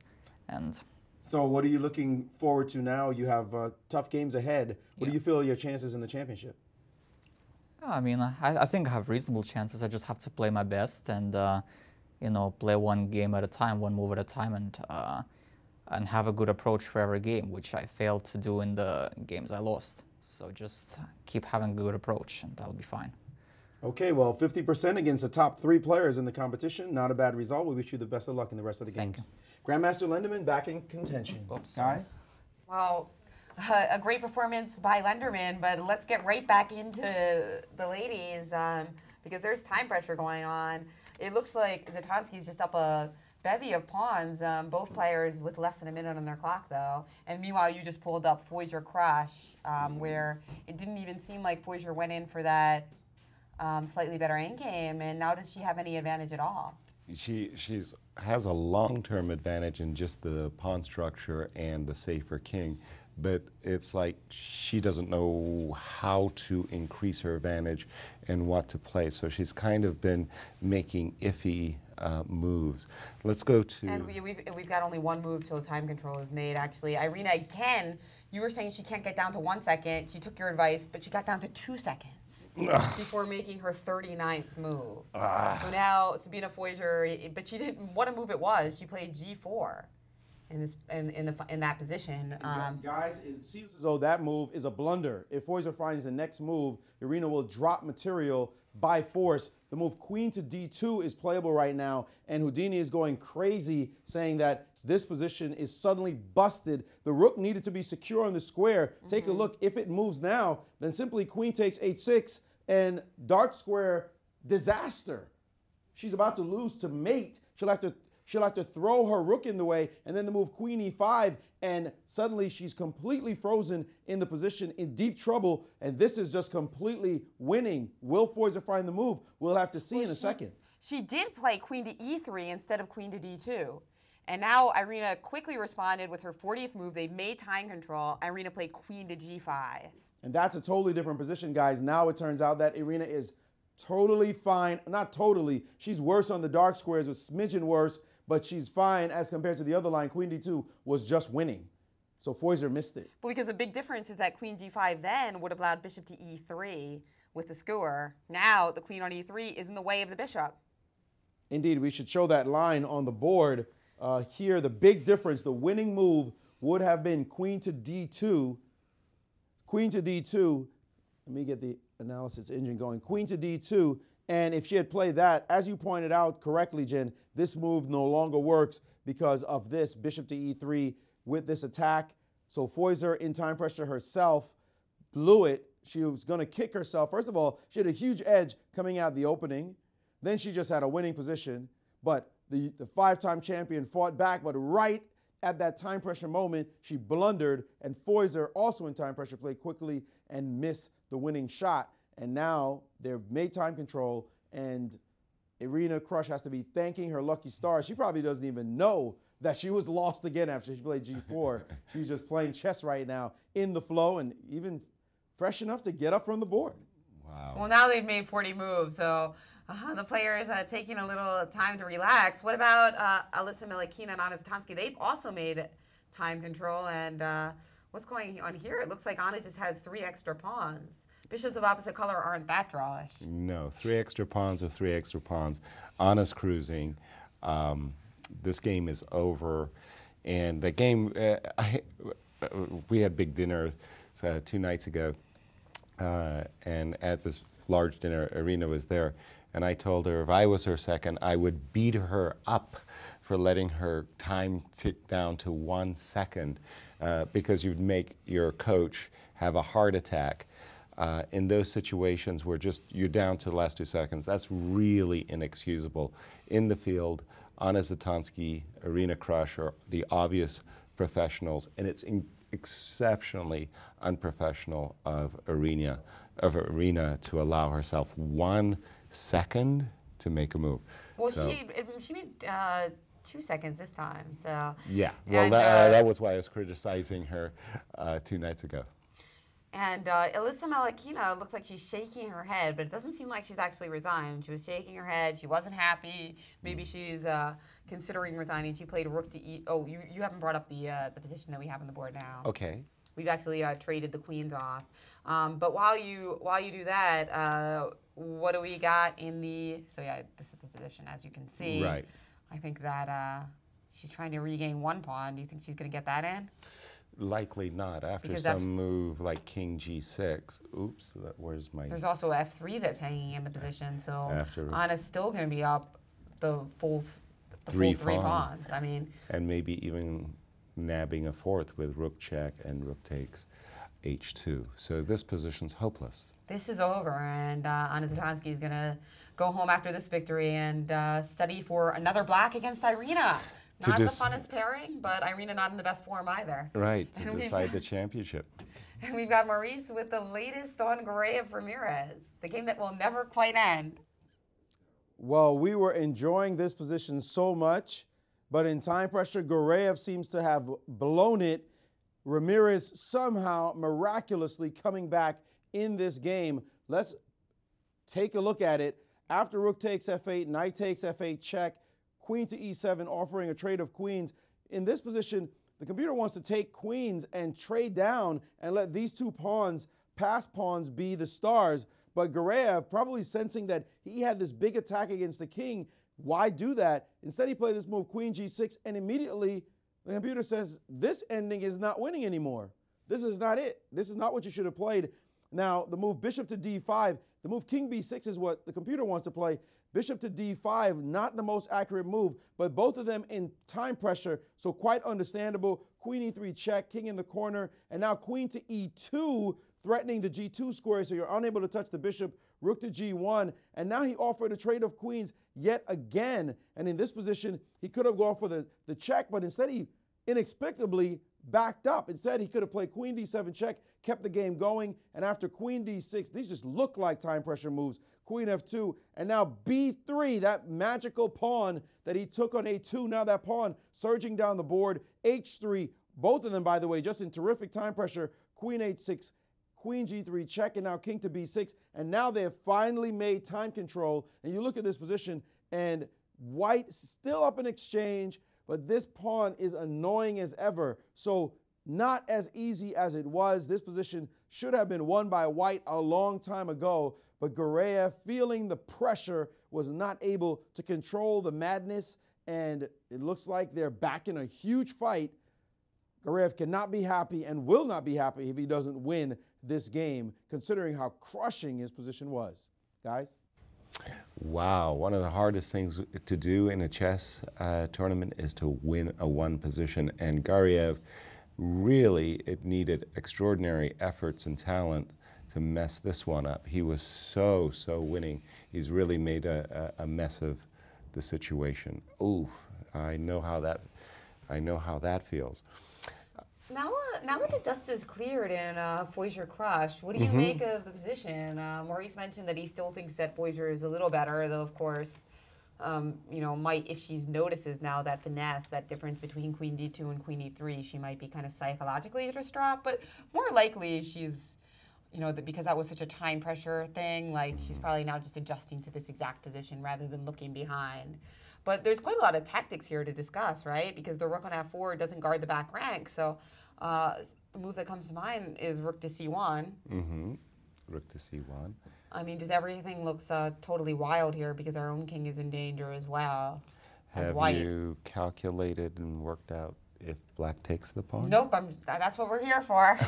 So what are you looking forward to now? You have tough games ahead. What do you feel are your chances in the championship? I mean, I think I have reasonable chances. I just have to play my best and, play one game at a time, one move at a time, and have a good approach for every game, which I failed to do in the games I lost. So just keep having a good approach, and that'll be fine. Okay, well, 50% against the top 3 players in the competition. Not a bad result. We wish you the best of luck in the rest of the games. Thank you. Grandmaster Lenderman back in contention. Oops. Guys? Well, a great performance by Lenderman, but let's get right back into the ladies because there's time pressure going on. It looks like ZATONSKIH's just up a bevy of pawns, both players with less than a minute on their clock, though. And meanwhile, you just pulled up KRUSH, where it didn't even seem like KRUSH went in for that slightly better endgame. And now does she have any advantage at all? She has a long-term advantage in just the pawn structure and the safer king, but it's like she doesn't know how to increase her advantage and what to play. So she's kind of been making iffy moves. Let's go to... And we've got only one move till time control is made, actually. Irina, again, you were saying she can't get down to 1 second. She took your advice, but she got down to 2 seconds before making her 39th move. So now Sabina Foyser, but she didn't. What a move it was! She played G4 in that position. Guys, it seems as though that move is a blunder. If Foyser finds the next move, Irina will drop material by force. The move Queen to D2 is playable right now, and Houdini is going crazy, saying that this position is suddenly busted. The rook needed to be secure on the square. Take a look. If it moves now, then simply Queen takes H6 and dark square disaster. She's about to lose to mate. She'll have to throw her rook in the way, and then the move Queen E5, and suddenly she's completely frozen in the position, in deep trouble, and this is just completely winning. Will Foyser find the move? We'll have to see in a second. She did play Queen to E3 instead of Queen to D2. And now Irina quickly responded with her 40th move. They made time control. Irina played Queen to G5. And that's a totally different position, guys. Now it turns out that Irina is totally fine. Not totally. She's worse on the dark squares, with smidgen worse, but she's fine as compared to the other line. Queen D2 was just winning. So Foyser missed it. But because the big difference is that Queen G5 then would have allowed bishop to E3 with the skewer. Now the queen on E3 is in the way of the bishop. Indeed, we should show that line on the board. Here, the big difference, the winning move would have been Queen to D2. Queen to D2. Let me get the analysis engine going. Queen to D2. And if she had played that, as you pointed out correctly, Jen, this move no longer works because of this bishop to E3 with this attack. So Foyser, in time pressure herself, blew it. She was going to kick herself. First of all, she had a huge edge coming out the opening. Then she just had a winning position. But the 5-time champion fought back, but right at that time pressure moment, she blundered, and Foyser, also in time pressure, played quickly and missed the winning shot. And now they've made time control, and Irina KRUSH has to be thanking her lucky stars. She probably doesn't even know that she was lost again after she played G4. She's just playing chess right now, in the flow, and even fresh enough to get up from the board. Wow. Well, now they've made 40 moves, so the players taking a little time to relax. What about Alyssa Milikina and Anna ZATONSKIH? They've also made time control, and what's going on here? It looks like Anna just has 3 extra pawns. Bishops of opposite color aren't that drawish. No, 3 extra pawns are 3 extra pawns. Anna's cruising. This game is over, and the game. We had big dinner 2 nights ago, and at this large dinner, Irina was there, and I told her if I was her second, I would beat her up for letting her time tick down to 1 second, because you'd make your coach have a heart attack. In those situations where you're down to the last 2 seconds, that's really inexcusable. In the field, Anna Zatonsky, Irina KRUSH are the obvious professionals, and it's exceptionally unprofessional of Irina to allow herself 1 second to make a move. Well, she made 2 seconds this time, so. Yeah, well, that was why I was criticizing her 2 nights ago. And Elisa Malakina looks like she's shaking her head, but it doesn't seem like she's actually resigned. She was shaking her head. She wasn't happy. Maybe she's considering resigning. She played rook to e. Oh, you haven't brought up the position that we have on the board now. Okay. We've actually traded the queens off. But while you do that, what do we got in the? So yeah, this is the position, as you can see. Right. I think that she's trying to regain 1 pawn. Do you think she's going to get that in? Likely not. After Because some move like king g6. Oops, where's my... There's also f3 that's hanging in the position, so After- Anna's still going to be up the full three pawns. I mean, And maybe even nabbing a 4th with rook check and rook takes h2. So this position's hopeless. this is over, and Anna Zatonsky is going to go home after this victory and study for another black against Irina. Not the funnest pairing, but Irina not in the best form either. Right, to And decide the championship. And we've got Maurice with the latest on RAMIREZ, the game that will never quite end. Well, we were enjoying this position so much, but in time pressure, Gureyev seems to have blown it. Ramirez somehow miraculously coming back in this game. Let's take a look at it. After rook takes f8, knight takes f8, check, queen to e7, offering a trade of queens. In this position, the computer wants to take queens and trade down and let these 2 pawns, pass pawns, be the stars. But Gureyev, probably sensing that he had this big attack against the king, why do that? Instead, he played this move, queen g6, and immediately the computer says, this ending is not winning anymore. This is not it. This is not what you should have played. Now, the move bishop to d5, the move king b6 is what the computer wants to play. Bishop to d5, not the most accurate move, but both of them in time pressure, so quite understandable. Queen e3 check, king in the corner, and now queen to e2, threatening the g2 square, so you're unable to touch the bishop. Rook to g1, and now he offered a trade of queens yet again. And in this position, he could have gone for the check, but instead he inexplicably backed up. Instead, he could have played queen d7 check, kept the game going, and after queen d6, these just look like time pressure moves. Queen f2, and now b3, that magical pawn that he took on a2, now that pawn surging down the board. h3, both of them, by the way, just in terrific time pressure. Queen h6, queen g3 check, and now king to b6, and now they have finally made time control. And you look at this position, and white still up in exchange, but this pawn is annoying as ever. So not as easy as it was. This position should have been won by white a long time ago, but Gureyev, feeling the pressure, was not able to control the madness, and it looks like they're back in a huge fight. Gureyev cannot be happy and will not be happy if he doesn't win this game, considering how crushing his position was. Guys? Wow, one of the hardest things to do in a chess tournament is to win a 1 position, and Gureyev really, it needed extraordinary efforts and talent to mess this one up. He was so winning. He's really made a mess of the situation. Ooh, I know how that feels. Now that the dust is cleared in KRUSH, what do you make of the position? Maurice mentioned that he still thinks that Foyser is a little better, though of course, might, if she notices now that finesse, that difference between queen d2 and queen e3, she might be kind of psychologically distraught. But more likely, she's, because that was such a time pressure thing, like she's probably now just adjusting to this exact position rather than looking behind. But there's quite a lot of tactics here to discuss, right? Because the rook on f4 doesn't guard the back rank. So a move that comes to mind is rook to c1. Rook to c1. I mean, just everything looks totally wild here because our own king is in danger as well as white. Have you calculated and worked out if black takes the pawn? Nope, that's what we're here for.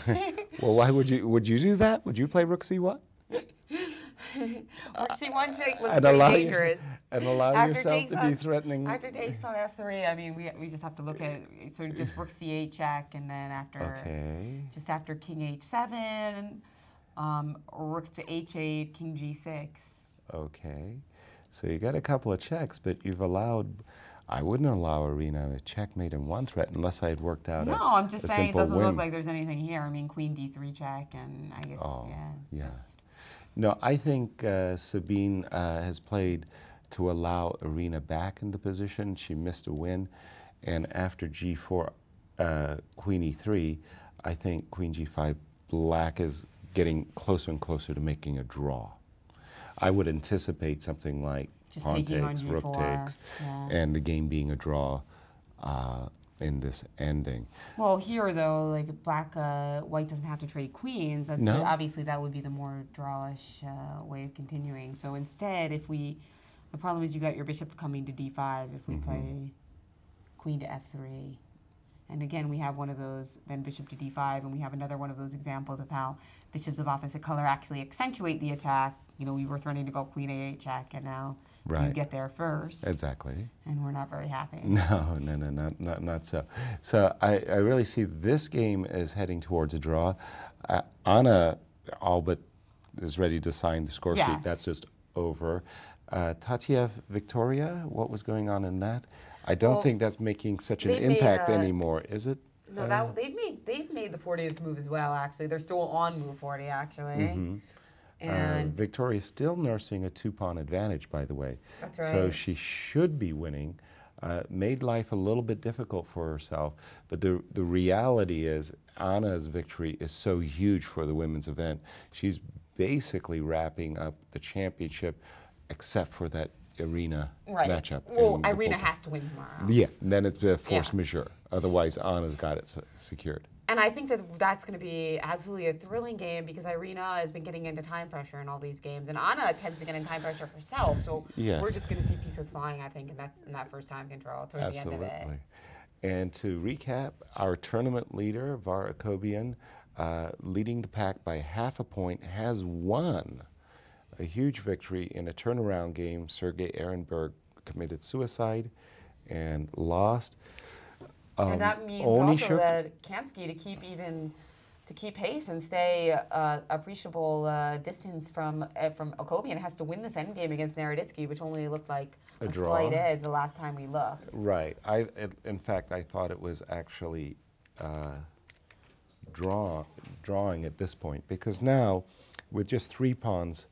Well, why would you do that? Would you play rook c1? Rook c1 check looks And pretty allow dangerous. and allow After yourself takes to on- be threatening. After takes on f3, I mean, we just have to look at it. So just rook c8 check, and then after just after king h7, rook to h8, king g6. Okay, so you got a couple of checks, but you've allowed. I wouldn't allow Irina a checkmate in one threat unless I had worked out No, I'm just saying it simple doesn't win. look like there's anything here. I mean, queen d3 check, and I guess, Yeah. just- No, I think Sabine has played to allow Irina back into position. She missed a win, and after g4, queen e3, I think queen g5, black is getting closer and closer to making a draw. I would anticipate something like Just pawn taking on takes, g4, rook takes, yeah. and the game being a draw in this ending. Well, here though, like white doesn't have to trade queens. No. Obviously, that would be the more drawish way of continuing. So instead, the problem is you got your bishop coming to d5 if we play queen to f3. And again, we have one of those, then bishop to d5, and we have another one of those examples of how bishops of opposite color actually accentuate the attack. You know, we were threatening to go queen a8 check, and now you Right. get there first. Exactly. And we're not very happy. No, not so. So I really see this game as heading towards a draw. Anna all but is ready to sign the score sheet. That's just over. Tatyev, Victoria, what was going on in that? I don't think that's making such an impact anymore, is it? No, they've made the 40th move as well. Actually, they're still on move 40. Actually, and Victoria's still nursing a 2-pawn advantage, by the way. That's right. So she should be winning. Made life a little bit difficult for herself, but the reality is Anna's victory is so huge for the women's event. She's basically wrapping up the championship, except for that Irina matchup. Well, in the Irina quarter. has to win tomorrow. Yeah, then it's a force majeure. Otherwise, Anna's got it secured. And I think that's going to be absolutely a thrilling game because Irina has been getting into time pressure in all these games, and Anna tends to get in time pressure herself. So we're just going to see pieces flying, I think, in that first time control towards the end of it. Absolutely. And to recap, our tournament leader, Var Akobian, leading the pack by half a point, has won a huge victory in a turnaround game. Sergei Ehrenberg committed suicide and lost. And that means also that Kamsky to keep pace and stay appreciable distance from Akobian has to win this endgame against Naroditsky, which only looked like a slight edge the last time we looked. Right. In fact, I thought it was actually drawing at this point, because now with just 3 pawns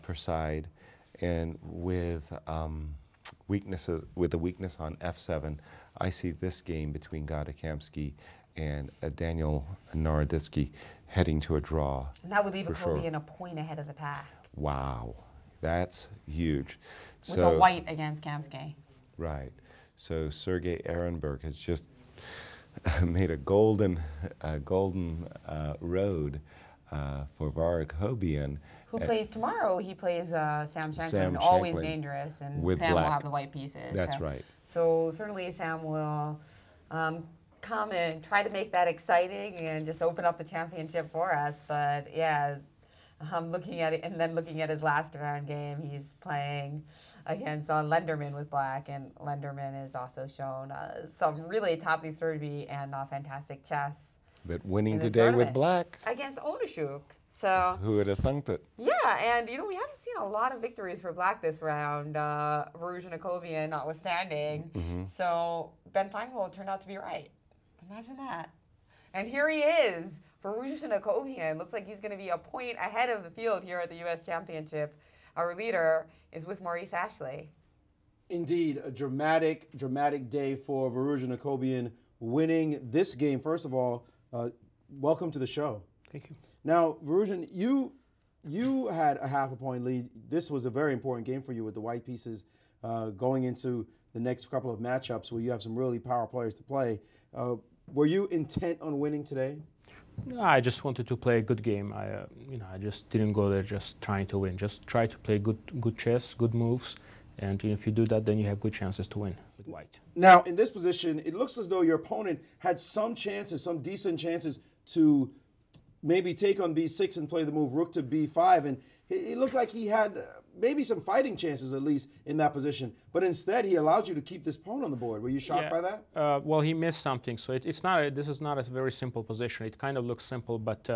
per side and with a weakness on f7, I see this game between Gada Kamsky and Daniel Naroditsky heading to a draw. And that would leave for Akobian a point ahead of the pack. Wow, that's huge. With a white against Kamsky. Right. So Sergei Ehrenberg has just made a golden road for Var Akobian. Who plays tomorrow? He plays Sam Shanklin, Sam always Shanklin dangerous, and with Sam black. will have the white pieces. That's right. So certainly Sam will come and try to make that exciting and just open up the championship for us. But yeah, looking at it and then looking at his last round game, he's playing against Lenderman with black, and Lenderman has also shown some really topsy-turvy and fantastic chess. But winning in this today with tournament black. against Onashuk. So Who would have thunk it? yeah, and you know, we haven't seen a lot of victories for black this round, Varuj and Akobian notwithstanding. So Ben Feingold turned out to be right. Imagine that. And here he is, Varuj and Akobian. Looks like he's going to be a point ahead of the field here at the U.S. Championship. Our leader is with Maurice Ashley. Indeed, a dramatic day for Varuj and Akobian winning this game. First of all, welcome to the show. Thank you. Now, Varujan, you had a half a point lead. This was a very important game for you with the white pieces going into the next couple of matchups where you have some really power players to play. Were you intent on winning today? No, I just wanted to play a good game. I just didn't go there just trying to win. Just try to play good chess, good moves, and if you do that, then you have good chances to win. with white. Now, in this position, it looks as though your opponent had some chances, some decent chances to maybe take on b6 and play the move rook to b5. And it looked like he had maybe some fighting chances, at least, in that position. But instead, he allowed you to keep this pawn on the board. Were you shocked by that? Well, he missed something. So this is not a very simple position. It kind of looks simple, but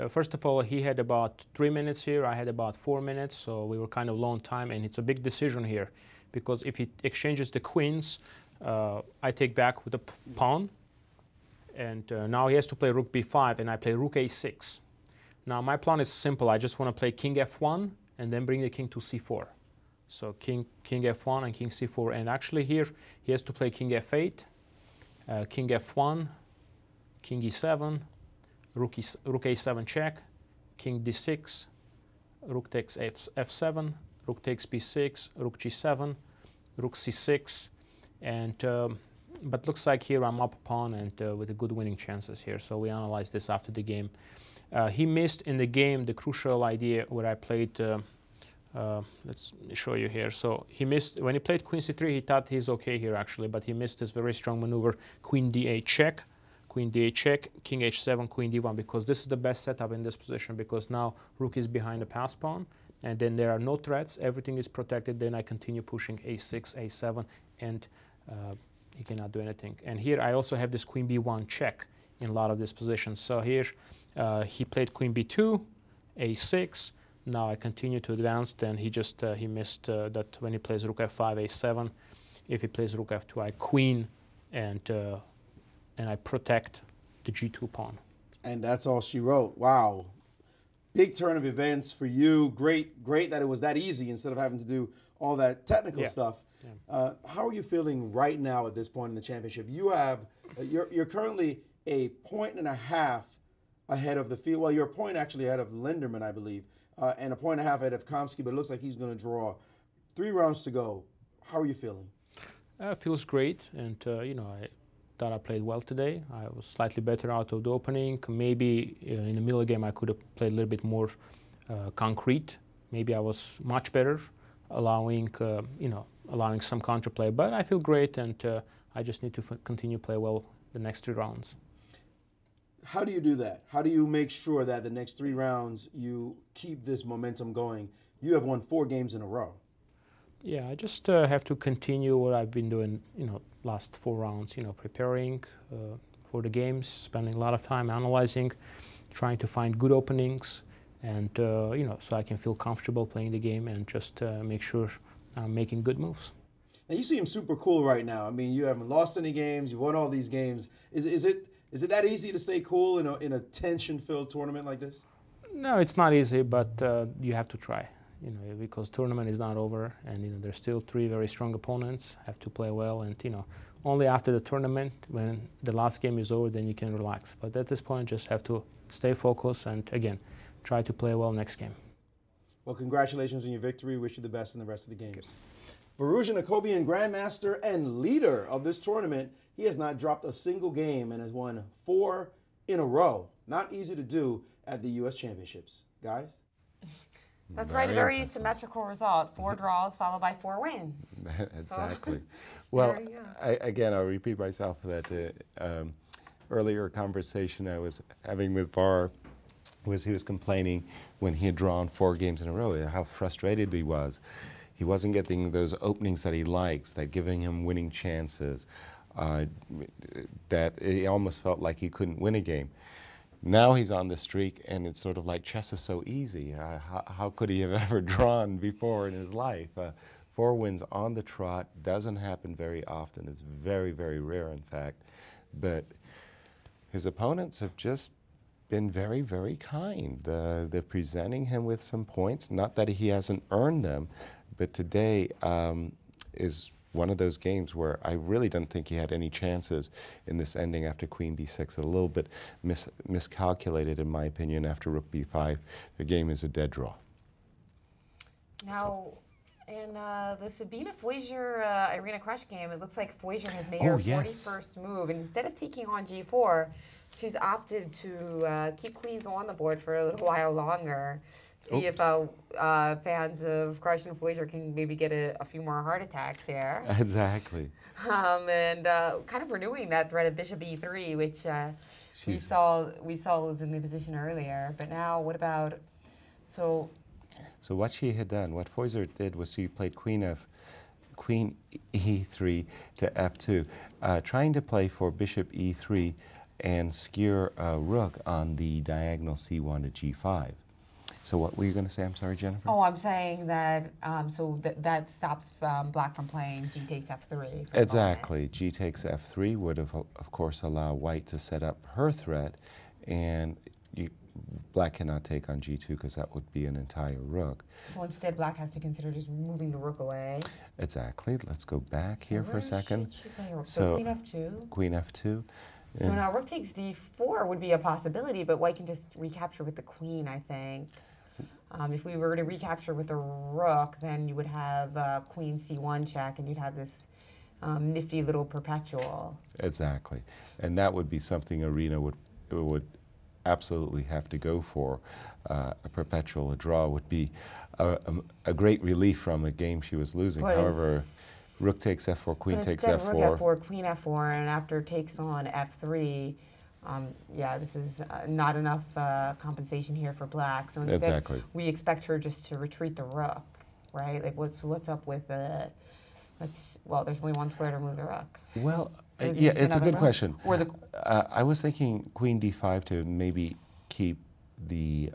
first of all, he had about 3 minutes here. I had about 4 minutes, so we were kind of low on time. And it's a big decision here, because if he exchanges the queens, I take back with the pawn. And now he has to play rook b5, and I play rook a6. Now my plan is simple. I just want to play king f1 and then bring the king to c4. So king f1 and king c4. And actually here he has to play king f8, king f1, king e7, rook a7 check, king d6, rook takes f7, rook takes b6, rook g7, rook c6, and but looks like here I'm up a pawn and with a good winning chances here. So we analyzed this after the game. He missed in the game the crucial idea where I played. Let's show you here. So he missed when he played queen c3. He thought he's okay here actually, but he missed this very strong maneuver: queen d8 check, queen d8 check, king h7, queen d1. Because this is the best setup in this position. Because now rook is behind the pass pawn, and then there are no threats. Everything is protected. Then I continue pushing a6, a7, and he cannot do anything. And here I also have this queen b1 check in a lot of these positions. So here he played queen b2, a6. Now I continue to advance. Then he just he missed that when he plays rook f5, a7. If he plays rook f2, I queen, and I protect the g2 pawn. And that's all she wrote. Wow. Big turn of events for you. Great that it was that easy instead of having to do all that technical stuff. Yeah. How are you feeling right now at this point in the championship? You have, you're currently a point and a half ahead of the field. Well, you're a point actually ahead of Lenderman, I believe, and a point and a half ahead of Kamsky, but it looks like he's going to draw. 3 rounds to go. How are you feeling? Feels great, and you know, I thought I played well today. I was slightly better out of the opening. Maybe in the middle of the game I could have played a little bit more concrete. Maybe I was much better, allowing allowing some counterplay. But I feel great, and I just need to continue to play well the next 3 rounds. How do you do that? How do you make sure that the next 3 rounds you keep this momentum going? You have won 4 games in a row. Yeah, I just have to continue what I've been doing, last 4 rounds, preparing for the games, spending a lot of time analyzing, trying to find good openings, and, so I can feel comfortable playing the game and just make sure I'm making good moves. Now, you seem super cool right now. I mean, you haven't lost any games. You've won all these games. Is it that easy to stay cool in a tension-filled tournament like this? No, it's not easy, but you have to try. Because tournament is not over, and there's still 3 very strong opponents. Have to play well, and only after the tournament, when the last game is over, then you can relax. But at this point, just have to stay focused and again try to play well next game. Well, congratulations on your victory. Wish you the best in the rest of the games. Varuzhan Akobian, grandmaster and leader of this tournament, he has not dropped a single game and has won 4 in a row. Not easy to do at the U.S. Championships, guys. That's right, a very symmetrical result. 4 draws followed by 4 wins. Exactly. So, well, again, I'll repeat myself that earlier conversation I was having with Var was he was complaining when he had drawn 4 games in a row, how frustrated he was. He wasn't getting those openings that he likes, that giving him winning chances, that he almost felt like he couldn't win a game. Now he's on the streak, and it's sort of like chess is so easy. How could he have ever drawn before in his life? 4 wins on the trot doesn't happen very often. It's very, very rare, in fact. But his opponents have just been very, very kind. They're presenting him with some points. Not that he hasn't earned them, but today is one of those games where I really don't think he had any chances in this ending after queen b6. A little bit miscalculated, in my opinion, after rook b5. The game is a dead draw. Now, in the Sabina Foyger-Irina KRUSH game, it looks like Foyger has made her 41st move, and instead of taking on g4, she's opted to keep queens on the board for a little while longer. See if fans of KRUSH and Foyser can maybe get a few more heart attacks here. Exactly. And kind of renewing that threat of bishop e3, which we saw was in the position earlier. But now, what about So what she had done, what Foyser did was she played queen e3 to f2, trying to play for bishop e3 and skewer rook on the diagonal c1 to g5. So what were you going to say? I'm sorry, Jennifer? Oh, I'm saying that that stops black from playing g takes f3. Exactly. G takes f3 would have, of course, allow white to set up her threat, and black cannot take on g2 because that would be an entire rook. So instead, black has to consider just moving the rook away. Exactly. Let's go back here for a second. So queen f2. Queen f2. So now rook takes d4 would be a possibility, but white can just recapture with the queen, I think. If we were to recapture with the rook, then you would have queen c1 check, and you'd have this nifty little perpetual. Exactly. And that would be something Irina would absolutely have to go for. A perpetual, a draw would be a great relief from a game she was losing. But however, rook takes f4, queen takes f4. Rook f4, queen f4, and after takes on f3, yeah, this is not enough compensation here for black. So instead, we expect her just to retreat the rook, right? Like, what's up with the? Well, there's only one square to move the rook. Well, yeah, it's a good question. Or I was thinking queen d5 to maybe keep the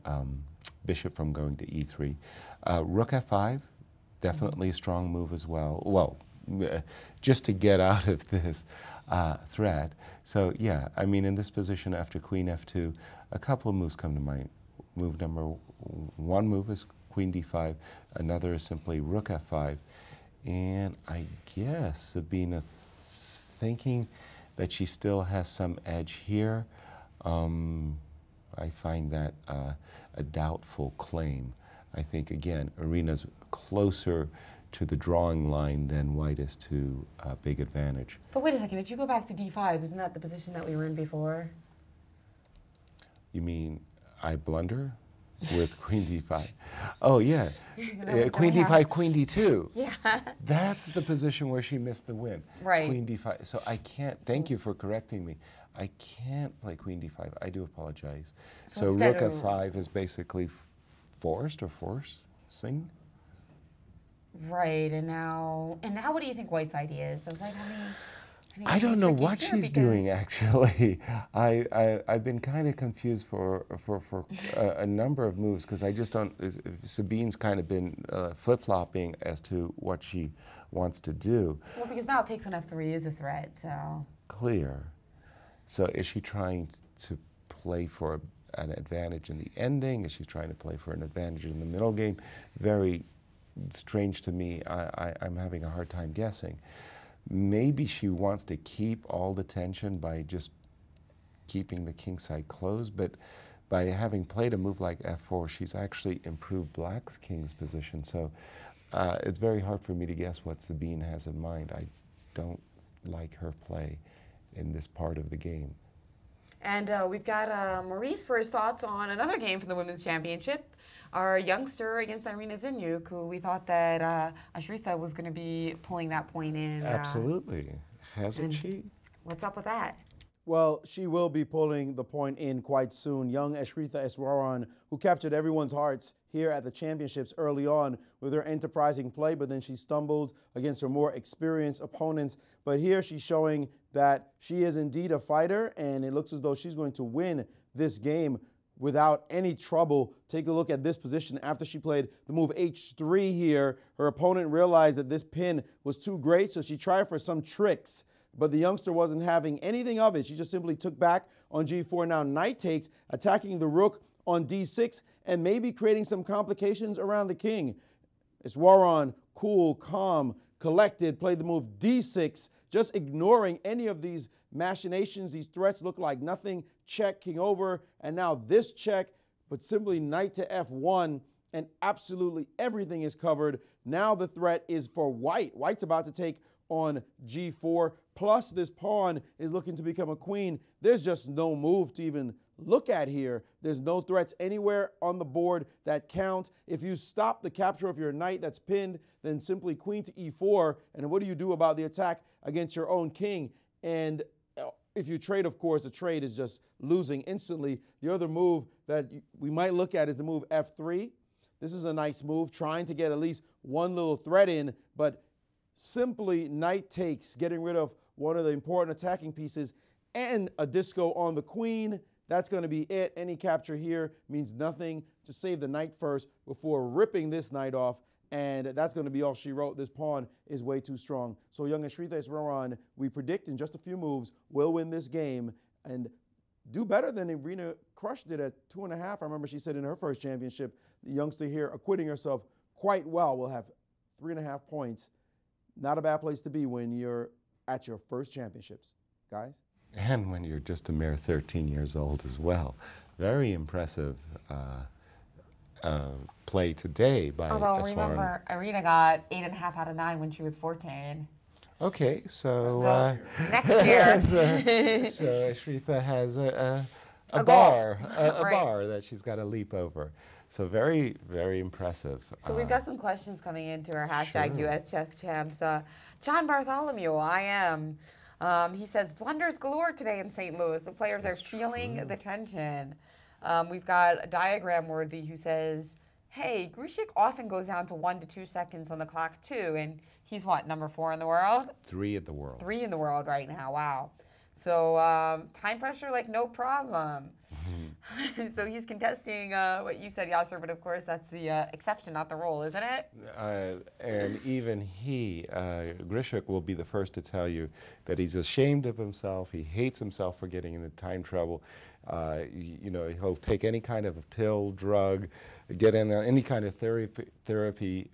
bishop from going to e3. Rook f5, definitely a strong move as well. Well, just to get out of this threat. So yeah, I mean, in this position after queen f2, a couple of moves come to mind. One move is queen d5, another is simply rook f5, and I guess Sabina thinking that she still has some edge here. I find that a doubtful claim. I think, again, Irina's closer to the drawing line than white is to a big advantage. But wait a second, if you go back to d5, isn't that the position that we were in before? You mean I blunder with queen d5? Oh, yeah. Queen d5, queen d2. Yeah. That's the position where she missed the win. Right. Queen d5. So I can't, thank you for correcting me. I can't play queen d5. I do apologize. So rook f5 is basically forced or forcing? Right, and now what do you think White's idea is? Does White have any I don't know what she's doing, actually. I've been kind of confused for a number of moves, because I just don't, Sabine's kind of been flip-flopping as to what she wants to do. Well, because now it takes on f3 is a threat, so. Clear. So is she trying to play for an advantage in the ending? Is she trying to play for an advantage in the middle game? Very strange to me. I'm having a hard time guessing. Maybe she wants to keep all the tension by just keeping the king side closed, but by having played a move like f4, she's actually improved black's king's position. So it's very hard for me to guess what Sabine has in mind. I don't like her play in this part of the game. And we've got Maurice for his thoughts on another game from the Women's Championship. Our youngster against Irina Zinyuk, who we thought that Ashrita was going to be pulling that point in. Absolutely. Hasn't she? What's up with that? Well, she will be pulling the point in quite soon. Young Ashrita Seirawan, who captured everyone's hearts here at the championships early on with her enterprising play, but then she stumbled against her more experienced opponents. But here she's showing that she is indeed a fighter, and it looks as though she's going to win this game without any trouble. Take a look at this position. After she played the move h3 here, her opponent realized that this pin was too great, so she tried for some tricks. But the youngster wasn't having anything of it. She just simply took back on g4. Now knight takes, attacking the rook on d6, and maybe creating some complications around the king. Seirawan, cool, calm, collected, played the move d6, just ignoring any of these machinations. These threats look like nothing. Check, king over, and now this check, but simply knight to f1, and absolutely everything is covered. Now the threat is for white. White's about to take on g4, plus this pawn is looking to become a queen. There's just no move to even look at here. There's no threats anywhere on the board that count. If you stop the capture of your knight that's pinned, then simply queen to e4. And what do you do about the attack against your own king? And if you trade, of course, the trade is just losing instantly. The other move that we might look at is the move f3. This is a nice move, trying to get at least one little threat in, but simply knight takes, getting rid of one of the important attacking pieces, and a disco on the queen. That's going to be it. Any capture here means nothing. Just save the knight first before ripping this knight off, and that's going to be all she wrote. This pawn is way too strong. So young Shahade Seirawan, we predict in just a few moves, will win this game and do better than KRUSH did at 2.5. I remember she said in her first championship, the youngster here acquitting herself quite well will have 3.5 points. Not a bad place to be when you're at your first championships, guys. And when you're just a mere 13 years old as well. Very impressive play today by Although remember, Irina got 8.5 out of 9 when she was 14. Okay, so next year. so Shrifa has a A bar, goal. a Right. bar that she's got to leap over. So very, very impressive. So we've got some questions coming into our hashtag Sure. US Chess Champs. John Bartholomew, I am. He says, blunders galore today in St. Louis. The players are feeling the tension. We've got a diagram worthy who says, hey, Grushik often goes down to 1 to 2 seconds on the clock too. And he's what, number 4 in the world? 3 in the world. 3 in the world right now, wow. So time pressure, like no problem. So he's contesting what you said, Yasser, but of course that's the exception, not the rule, isn't it? And even he, Grishuk, will be the first to tell you that he's ashamed of himself. He hates himself for getting into time trouble. You know, he'll take any kind of a pill, drug, get in any kind of therapy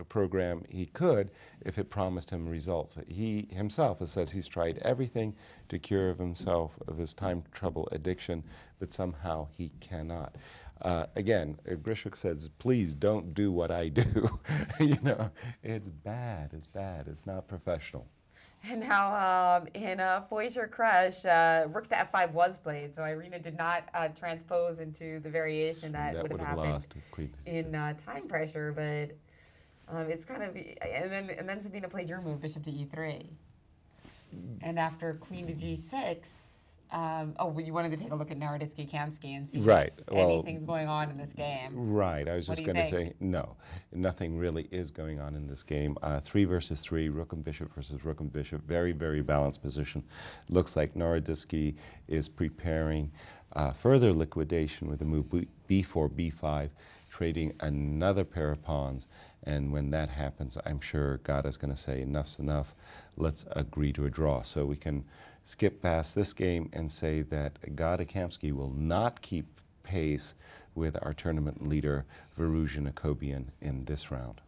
program he could if it promised him results. He himself has said he's tried everything to cure himself of his time trouble addiction, but somehow he cannot. Again, Grishuk says, please don't do what I do. You know, it's bad, it's not professional. And now in Foyser KRUSH, rook to f5 was played, so Irina did not transpose into the variation that would have happened lost in time pressure, but it's kind of, and then Sabina played your move, bishop to e3. And after queen to g6, you wanted to take a look at Naroditsky-Kamsky and see if anything's going on in this game. Right, I was just going to say, no, nothing really is going on in this game. 3 versus 3, rook and bishop versus rook and bishop, very, very balanced position. Looks like Naroditsky is preparing further liquidation with the move b4, b5, trading another pair of pawns. And when that happens, I'm sure Gada's going to say, enough's enough, let's agree to a draw. So we can skip past this game and say that Gada Kamsky will not keep pace with our tournament leader, Varuzhin Akobian, in this round.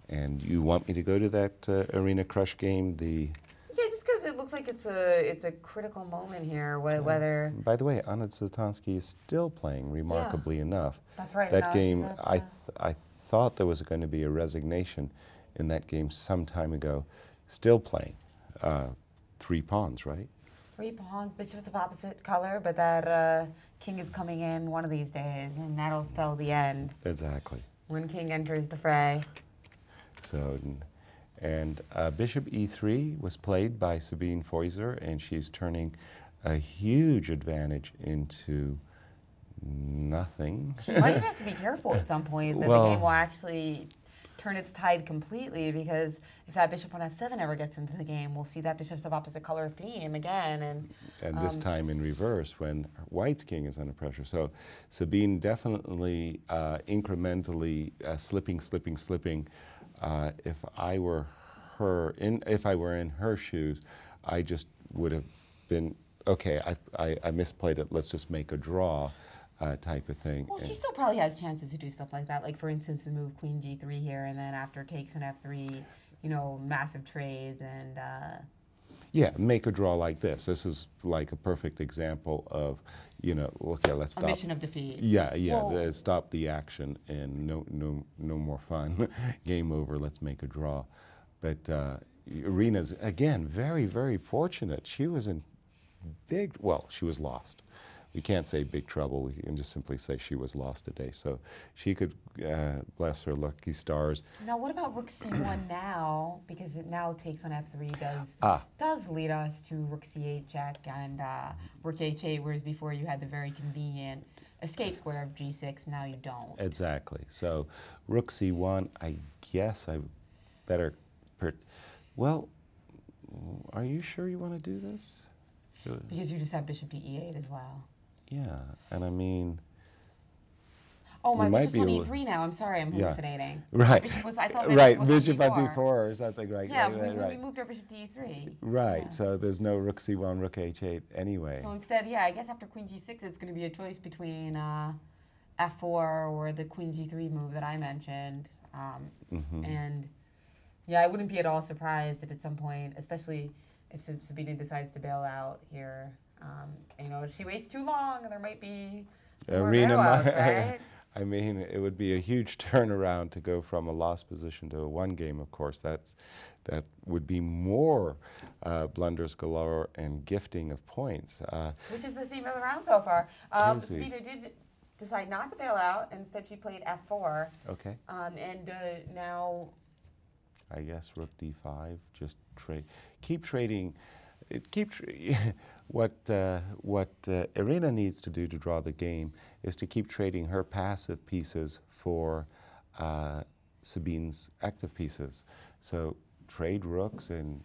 And you want me to go to that Arena KRUSH game? Yeah, just because it looks like it's a critical moment here, whether... By the way, Anna ZATONSKIH is still playing, remarkably enough. That's right. That game, I thought there was going to be a resignation in that game some time ago. Still playing. 3 pawns, right? 3 pawns, bishops of opposite color, but that king is coming in one of these days, and that'll spell the end. Exactly. When king enters the fray. So, and bishop e3 was played by Sabine Foyser, and she's turning a huge advantage into nothing. She might have to be careful at some point that the game will actually turn its tide completely, because if that bishop on f7 ever gets into the game, we'll see that bishops of opposite color theme again. And this time in reverse when White's king is under pressure. So Sabine definitely incrementally slipping. If I were in her shoes, I just would have been, okay, I misplayed it, let's just make a draw. Type of thing. Well, she still probably has chances to do stuff like that. Like, for instance, to move queen g3 here, and then after takes and f3, you know, massive trades and... Yeah, make a draw like this. This is like a perfect example of, you know, okay, let's stop. A mission of defeat. Yeah, stop the action and no more fun. Game over, let's make a draw. But Irina's, again, very, very fortunate. She was in big, well, she was lost. we can't say big trouble. We can just simply say she was lost today. So she could, bless her lucky stars. Now, what about Rook C1 now? Because it now takes on F3 does lead us to Rook C8 check and Rook H8, whereas before you had the very convenient escape square of G6. Now you don't. Exactly. So Rook C1, I guess I better. Well, are you sure you want to do this? Because you just have Bishop to E8 as well. Yeah, and I mean. Oh, my bishop's on E3 now. I'm sorry, I'm hallucinating. Right. Bishop was, I thought my right, bishop bishop was on D4. D4 or something, right? Yeah, right, we moved our bishop to E3. Right, yeah. So there's no Rook C1, Rook H8 anyway. So instead, yeah, I guess after Queen G6, it's going to be a choice between F4 or the Queen G3 move that I mentioned. And yeah, I wouldn't be at all surprised if at some point, especially if Sabine decides to bail out here, you know, if she waits too long, there might be more bailouts, right? I mean, it would be a huge turnaround to go from a lost position to a one game, of course. That would be more blunders galore and gifting of points. Which is the theme of the round so far. Sabine did decide not to bail out. Instead, she played F4. Okay. And now, I guess Rook D5. Just keep trading. What Irina needs to do to draw the game is to keep trading her passive pieces for Sabine's active pieces. So trade rooks and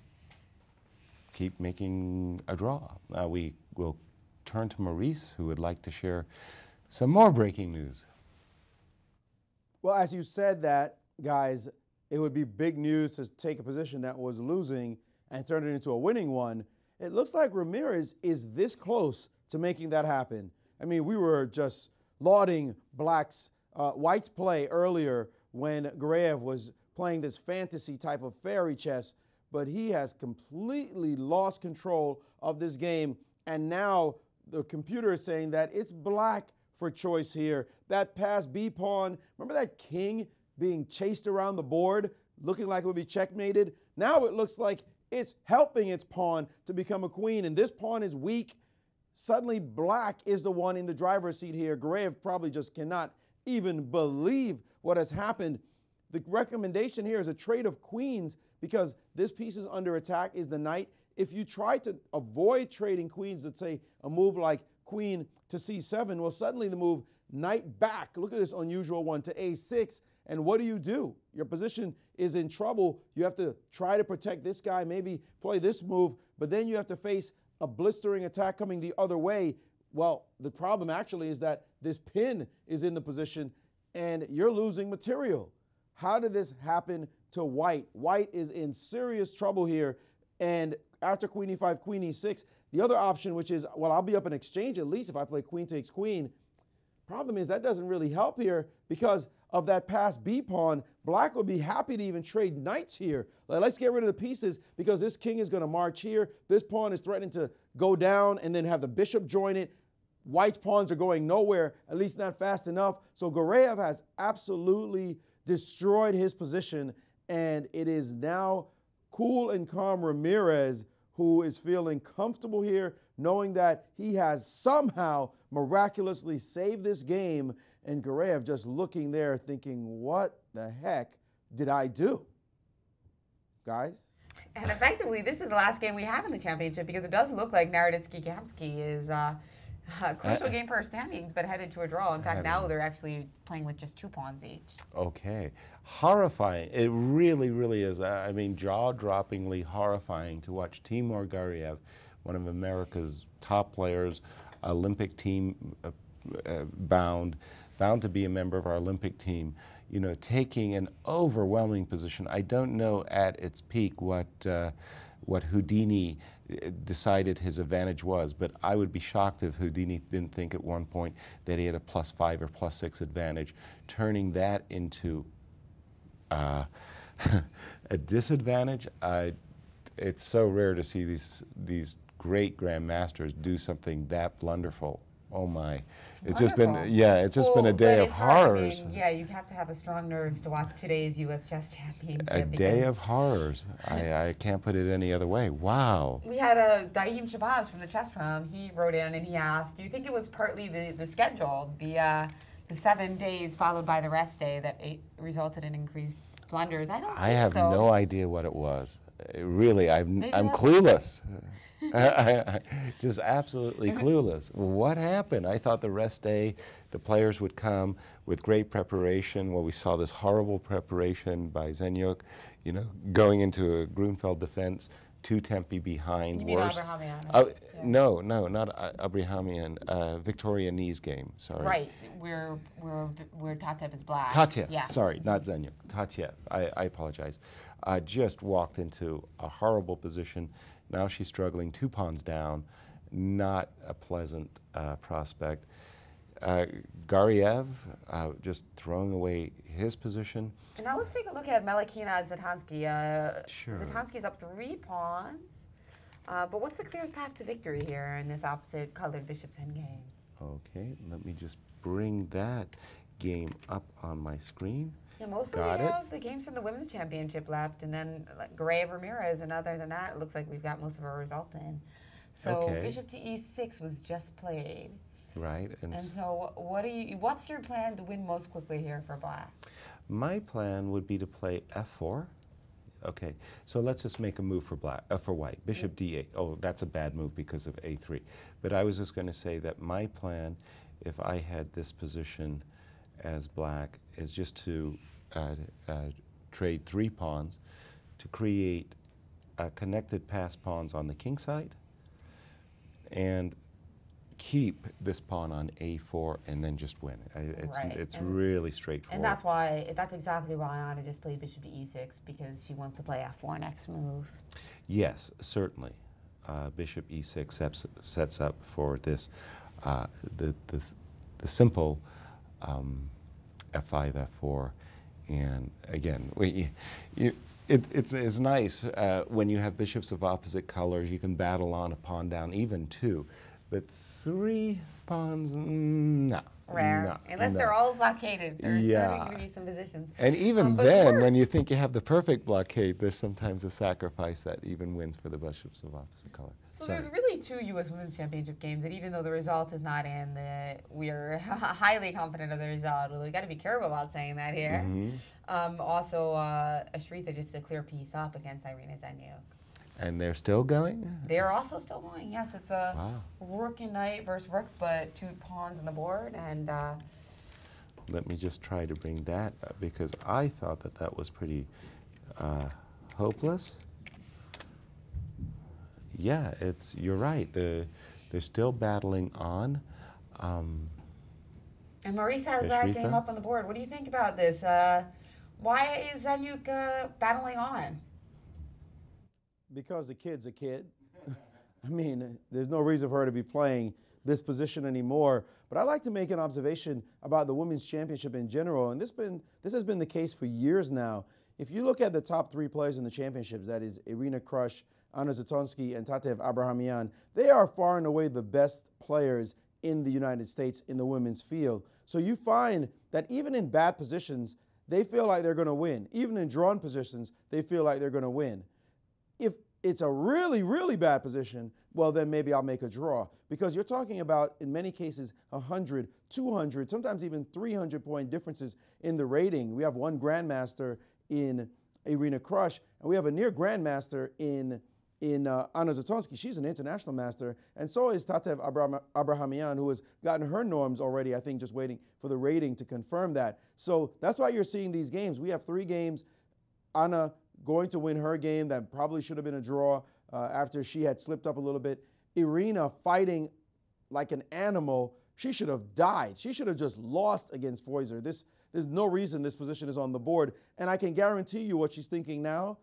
keep making a draw. We will turn to Maurice, who would like to share some more breaking news. Well, as you said that, guys, it would be big news to take a position that was losing and turn it into a winning one. It looks like Ramirez is this close to making that happen. I mean, we were just lauding White's play earlier when Gureyev was playing this fantasy type of fairy chess, but he has completely lost control of this game, and now the computer is saying that it's black for choice here. That passed B pawn, remember that king being chased around the board, looking like it would be checkmated? Now it looks like it's helping its pawn to become a queen, and this pawn is weak. Suddenly, black is the one in the driver's seat here. Gureyev probably just cannot even believe what has happened. The recommendation here is a trade of queens because this piece is under attack, is the knight. If you try to avoid trading queens, let's say a move like queen to C7, well, suddenly the move knight back, look at this unusual one, to A6, and what do? Your position is in trouble. You have to try to protect this guy, maybe play this move, but then you have to face a blistering attack coming the other way. Well, the problem actually is that this pin is in the position and you're losing material. How did this happen to White? White is in serious trouble here, and after queen e5, queen e6, the other option, which is, well, I'll be up in exchange at least if I play queen takes queen. Problem is that doesn't really help here because of that passed B pawn. Black would be happy to even trade knights here. Like, let's get rid of the pieces because this king is going to march here. This pawn is threatening to go down and then have the bishop join it. White's pawns are going nowhere, at least not fast enough. So Gureyev has absolutely destroyed his position, and it is now cool and calm Ramirez who is feeling comfortable here, knowing that he has somehow miraculously saved this game, and Gureyev just looking there thinking, what the heck did I do? Guys? And effectively, this is the last game we have in the championship because it does look like Naroditsky-Kamsky is a crucial game for our standings, but headed to a draw. In fact, now they're actually playing with just 2 pawns each. Okay. Horrifying. It really, really is. I mean, jaw-droppingly horrifying to watch Timur Gureyev, one of America's top players, Olympic team bound to be a member of our Olympic team, you know, taking an overwhelming position. I don't know at its peak what Houdini decided his advantage was, but I would be shocked if Houdini didn't think at one point that he had a +5 or +6 advantage, turning that into a disadvantage. It's so rare to see these great grandmasters do something that blunderful Oh my. It's Wonderful. just been, yeah, it's just been a Well, day but of it's hard. horrors. I mean, yeah, you have to have a strong nerves to watch today's U.S. Chess Championship. A day of horrors. I can't put it any other way. Wow. We had Daim Shabazz from the Chess Room. He wrote in and he asked, do you think it was partly the schedule, the 7 days followed by the rest day that resulted in increased blunders? I don't think I have so. no idea what it was. Really, I'm Maybe clueless. Just absolutely clueless. What happened? I thought the rest day, the players would come with great preparation. Well, we saw this horrible preparation by Zenyuk, you know, going into a Grunfeld defense, 2 tempi behind. You mean worse. Abrahamian? Yeah. Yeah. No, not Abrahamian. Victoria Knee's game. Sorry. Right, where Tatev is black. Tatev, Yeah. sorry, not Zenyuk. Tatev, I apologize. Just walked into a horrible position. Now she's struggling 2 pawns down. Not a pleasant prospect. Gariev just throwing away his position. And now let's take a look at Melekina Zatonsky. Sure. Zatonsky's up 3 pawns. But what's the clearest path to victory here in this opposite colored bishop's endgame? Okay, let me just bring that game up on my screen. Yeah, mostly Got we it. have the games from the women's championship left, and then like Gray of Ramirez, and other than that, it looks like we've got most of our result in. So Okay. bishop to e6 was just played. Right, And so what's your plan to win most quickly here for black? my plan would be to play f4. Okay, so let's just make a move for for white. Bishop d8. Oh, that's a bad move because of a3. But I was just going to say that my plan, if I had this position as black, is just to trade 3 pawns to create connected pass pawns on the king side and keep this pawn on a4 and then just win. It's and really straightforward. And that's exactly why Anna just played bishop to e6, because she wants to play f4 next move. Yes, certainly. Bishop e6 sets up for this, the simple f5, f4, and again, it's nice when you have bishops of opposite colors. You can battle on a pawn down, even 2, but 3 pawns, no. Rare. No, Unless no. they're all blockaded. There's Yeah. certainly going to be some positions. And even but then, we're- when you think you have the perfect blockade, there's sometimes a sacrifice that even wins for the bishops of opposite color. So there's really 2 U.S. Women's Championship games that even though the result is not in, we're highly confident of the result. Well, we got to be careful about saying that here. Also, Ashritha just a clear piece up against Irina Zenyuk. And they're still going? They're also still going. Yes, it's a Wow. rook and knight versus rook, but 2 pawns on the board. And Let me just try to bring that up because I thought that that was pretty hopeless. Yeah, you're right. They're still battling on. And Maurice has that Ashritha? game up on the board. What do you think about this? Why is Zenyuk battling on? Because the kid's a kid. I mean, there's no reason for her to be playing this position anymore. But I'd like to make an observation about the Women's Championship in general, and this has been the case for years now. If you look at the top 3 players in the championships, that is Irina KRUSH, Anna Zatonsky, and Tatev Abrahamian, they are far and away the best players in the United States in the women's field. So you find that even in bad positions, they feel like they're going to win. Even in drawn positions, they feel like they're going to win. If it's a really, really bad position, well, then maybe I'll make a draw. Because you're talking about, in many cases, 100, 200, sometimes even 300-point differences in the rating. We have one grandmaster in Irina KRUSH, and we have a near grandmaster in Anna Zatonsky. She's an international master, and so is Tatev Abrahamian, who has gotten her norms already, I think, just waiting for the rating to confirm that. So that's why you're seeing these games. We have 3 games. Anna going to win her game that probably should have been a draw after she had slipped up a little bit. Irina fighting like an animal. She should have died. She should have just lost against Foyser. There's no reason this position is on the board. And I can guarantee you what she's thinking now,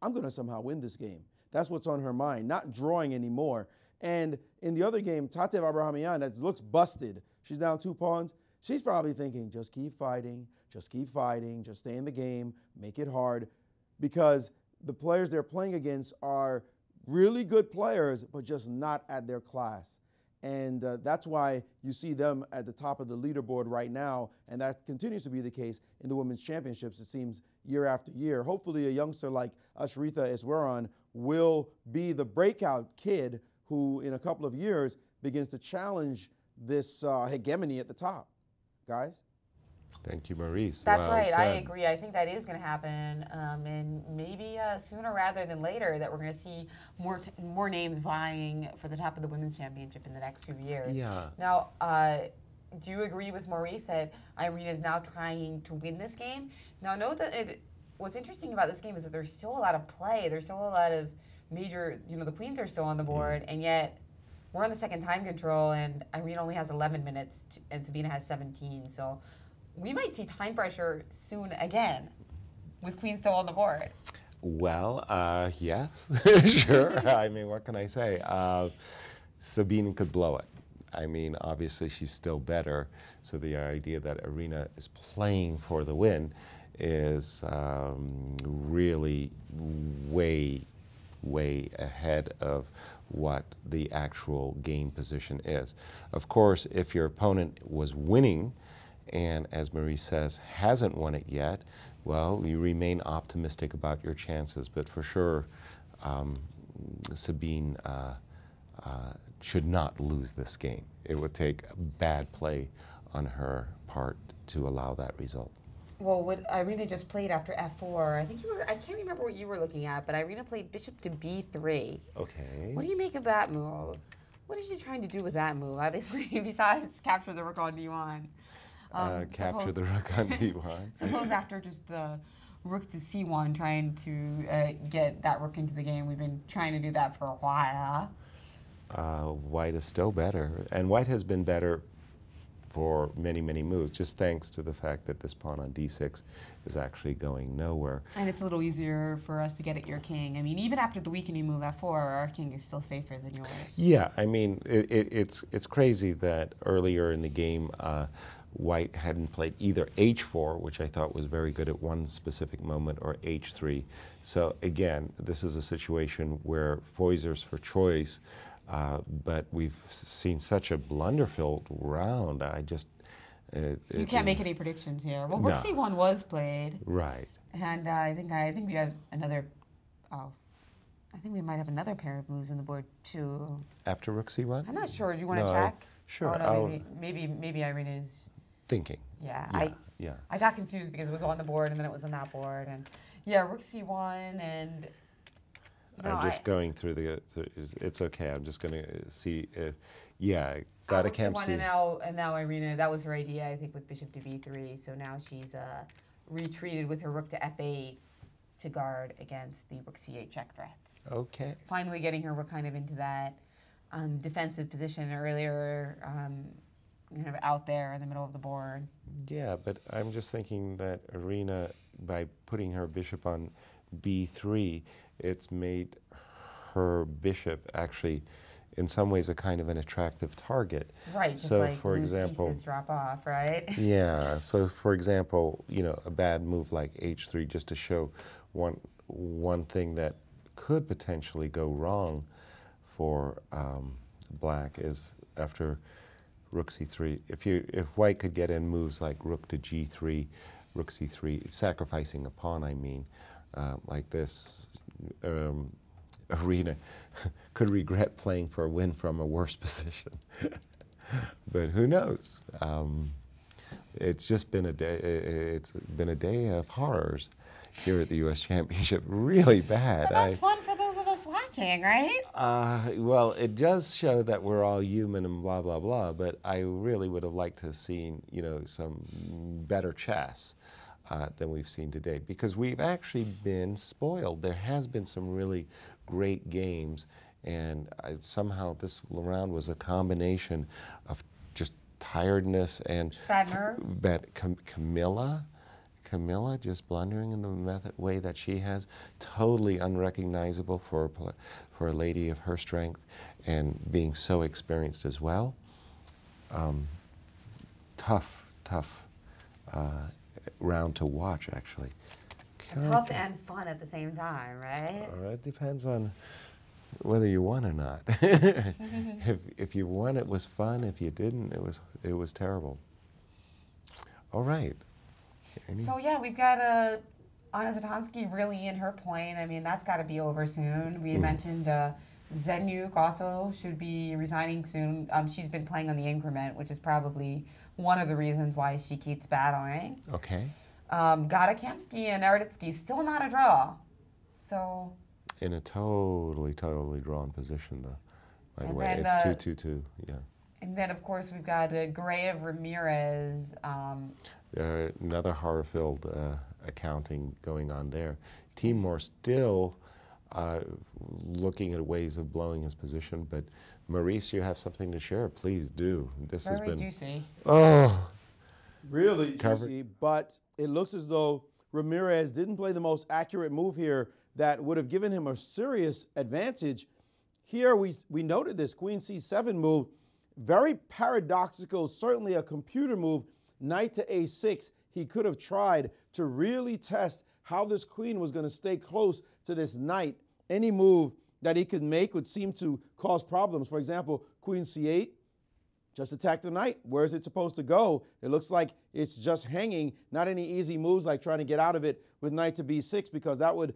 I'm going to somehow win this game. That's what's on her mind, not drawing anymore. And in the other game, Tatev Abrahamian, that looks busted. She's down 2 pawns. She's probably thinking, just keep fighting, just stay in the game, make it hard. Because the players they're playing against are really good players, but just not at their class. And that's why you see them at the top of the leaderboard right now, and that continues to be the case in the women's championships, it seems, year after year. Hopefully a youngster like Ashrita Iswaran will be the breakout kid who, in a couple of years, begins to challenge this hegemony at the top. Guys? Thank you, Maurice. That's Well right. said. I agree. I think that is going to happen, and maybe sooner rather than later that we're going to see more names vying for the top of the women's championship in the next few years. Yeah. Now, do you agree with Maurice that Irina is now trying to win this game? Now, note that what's interesting about this game is that there's still a lot of play. There's still a lot of major, the queens are still on the board, and yet we're on the second time control, and Irina only has 11 minutes, and Sabina has 17. So we might see time pressure soon again with queens still on the board. Well, yes, sure. I mean, what can I say? Sabine could blow it. I mean, obviously she's still better, so the idea that Irina is playing for the win is really way ahead of what the actual game position is. Of course, if your opponent was winning, and as Maurice says, hasn't won it yet, well, you remain optimistic about your chances. But for sure, Sabine should not lose this game. It would take bad play on her part to allow that result. Well, what Irina just played after f4, I can't remember what you were looking at, but Irina played bishop to b3. Okay. What do you make of that move? What is she trying to do with that move, obviously, besides capture the rook on d1? Capture the rook on d1. Suppose after just the rook to c1, trying to get that rook into the game. We've been trying to do that for a while. White is still better, and white has been better for many, many moves, just thanks to the fact that this pawn on d6 is actually going nowhere. And it's a little easier for us to get at your king. I mean, even after the weakening move f4, our king is still safer than yours. Yeah, I mean, it's crazy that earlier in the game, white hadn't played either h4, which I thought was very good at one specific moment, or h3. So again, this is a situation where Foyser's for choice, but we've seen such a blunder-filled round. I just... you can't make any predictions here. Well, rook c1 was played. Right. And I think we have another... Oh. I think we might have another pair of moves on the board, too. After rook c1? I'm not sure. Do you want to check? Sure. Oh, no, maybe Irina's... Thinking. Yeah. I got confused because it was on the board and then it was on that board. And yeah, rook c1 and... I'm just going through the... It's okay. I'm just going to see if... Yeah, got a camp and now Irina, that was her idea, I think, with bishop to b3. So now she's retreated with her rook to f8 to guard against the rook c8 check threats. Okay. Finally getting her rook kind of into that defensive position earlier, kind of out there in the middle of the board. Yeah, but I'm just thinking that Irina, by putting her bishop on b3, it's made her bishop actually, in some ways, a kind of an attractive target. Right, just so like for loose example, pieces drop off, right? Yeah, so for example, a bad move like h3, just to show one thing that could potentially go wrong for black, is after rook c3. If white could get in moves like rook to g3, rook c3, sacrificing a pawn, I mean, like this, Irina could regret playing for a win from a worse position. But who knows? It's just been a day. It's been a day of horrors here at the U.S. Championship. Really bad. But that's fun for those of us watching, right? Well, it does show that we're all human and blah blah blah. But I really would have liked to have seen, some better chess than we've seen today, because we've actually been spoiled. There has been some really great games, and somehow this round was a combination of just tiredness and bad nerves. But Camilla just blundering in the way that she has, totally unrecognizable for a lady of her strength, and being so experienced as well. Tough round to watch, actually. Tough and fun at the same time, right? It depends on whether you won or not. If you won, it was fun. If you didn't, it was terrible. All right. So yeah, we've got Anna Zatonsky really in her point. I mean, that's got to be over soon. We mentioned Zhenuk also should be resigning soon. She's been playing on the increment, which is probably one of the reasons why she keeps battling. Okay. Gata Kamsky and Erditsky still not a draw. So. In a totally drawn position, though. By the way, then, it's 2-2-2. Yeah. And then, of course, we've got Graev Ramirez. Another horror-filled accounting going on there. Timur still looking at ways of blowing his position, but Maurice, you have something to share. Please do. This has been juicy. Oh, really juicy. But it looks as though Ramirez didn't play the most accurate move here that would have given him a serious advantage. Here we noted this Queen C7 move, very paradoxical, certainly a computer move. Knight to A6, he could have tried to really test how this queen was going to stay close to this knight. Any move that he could make would seem to cause problems. For example, Queen C8, just attack the knight. Where is it supposed to go? It looks like it's just hanging. Not any easy moves like trying to get out of it with knight to B6, because that would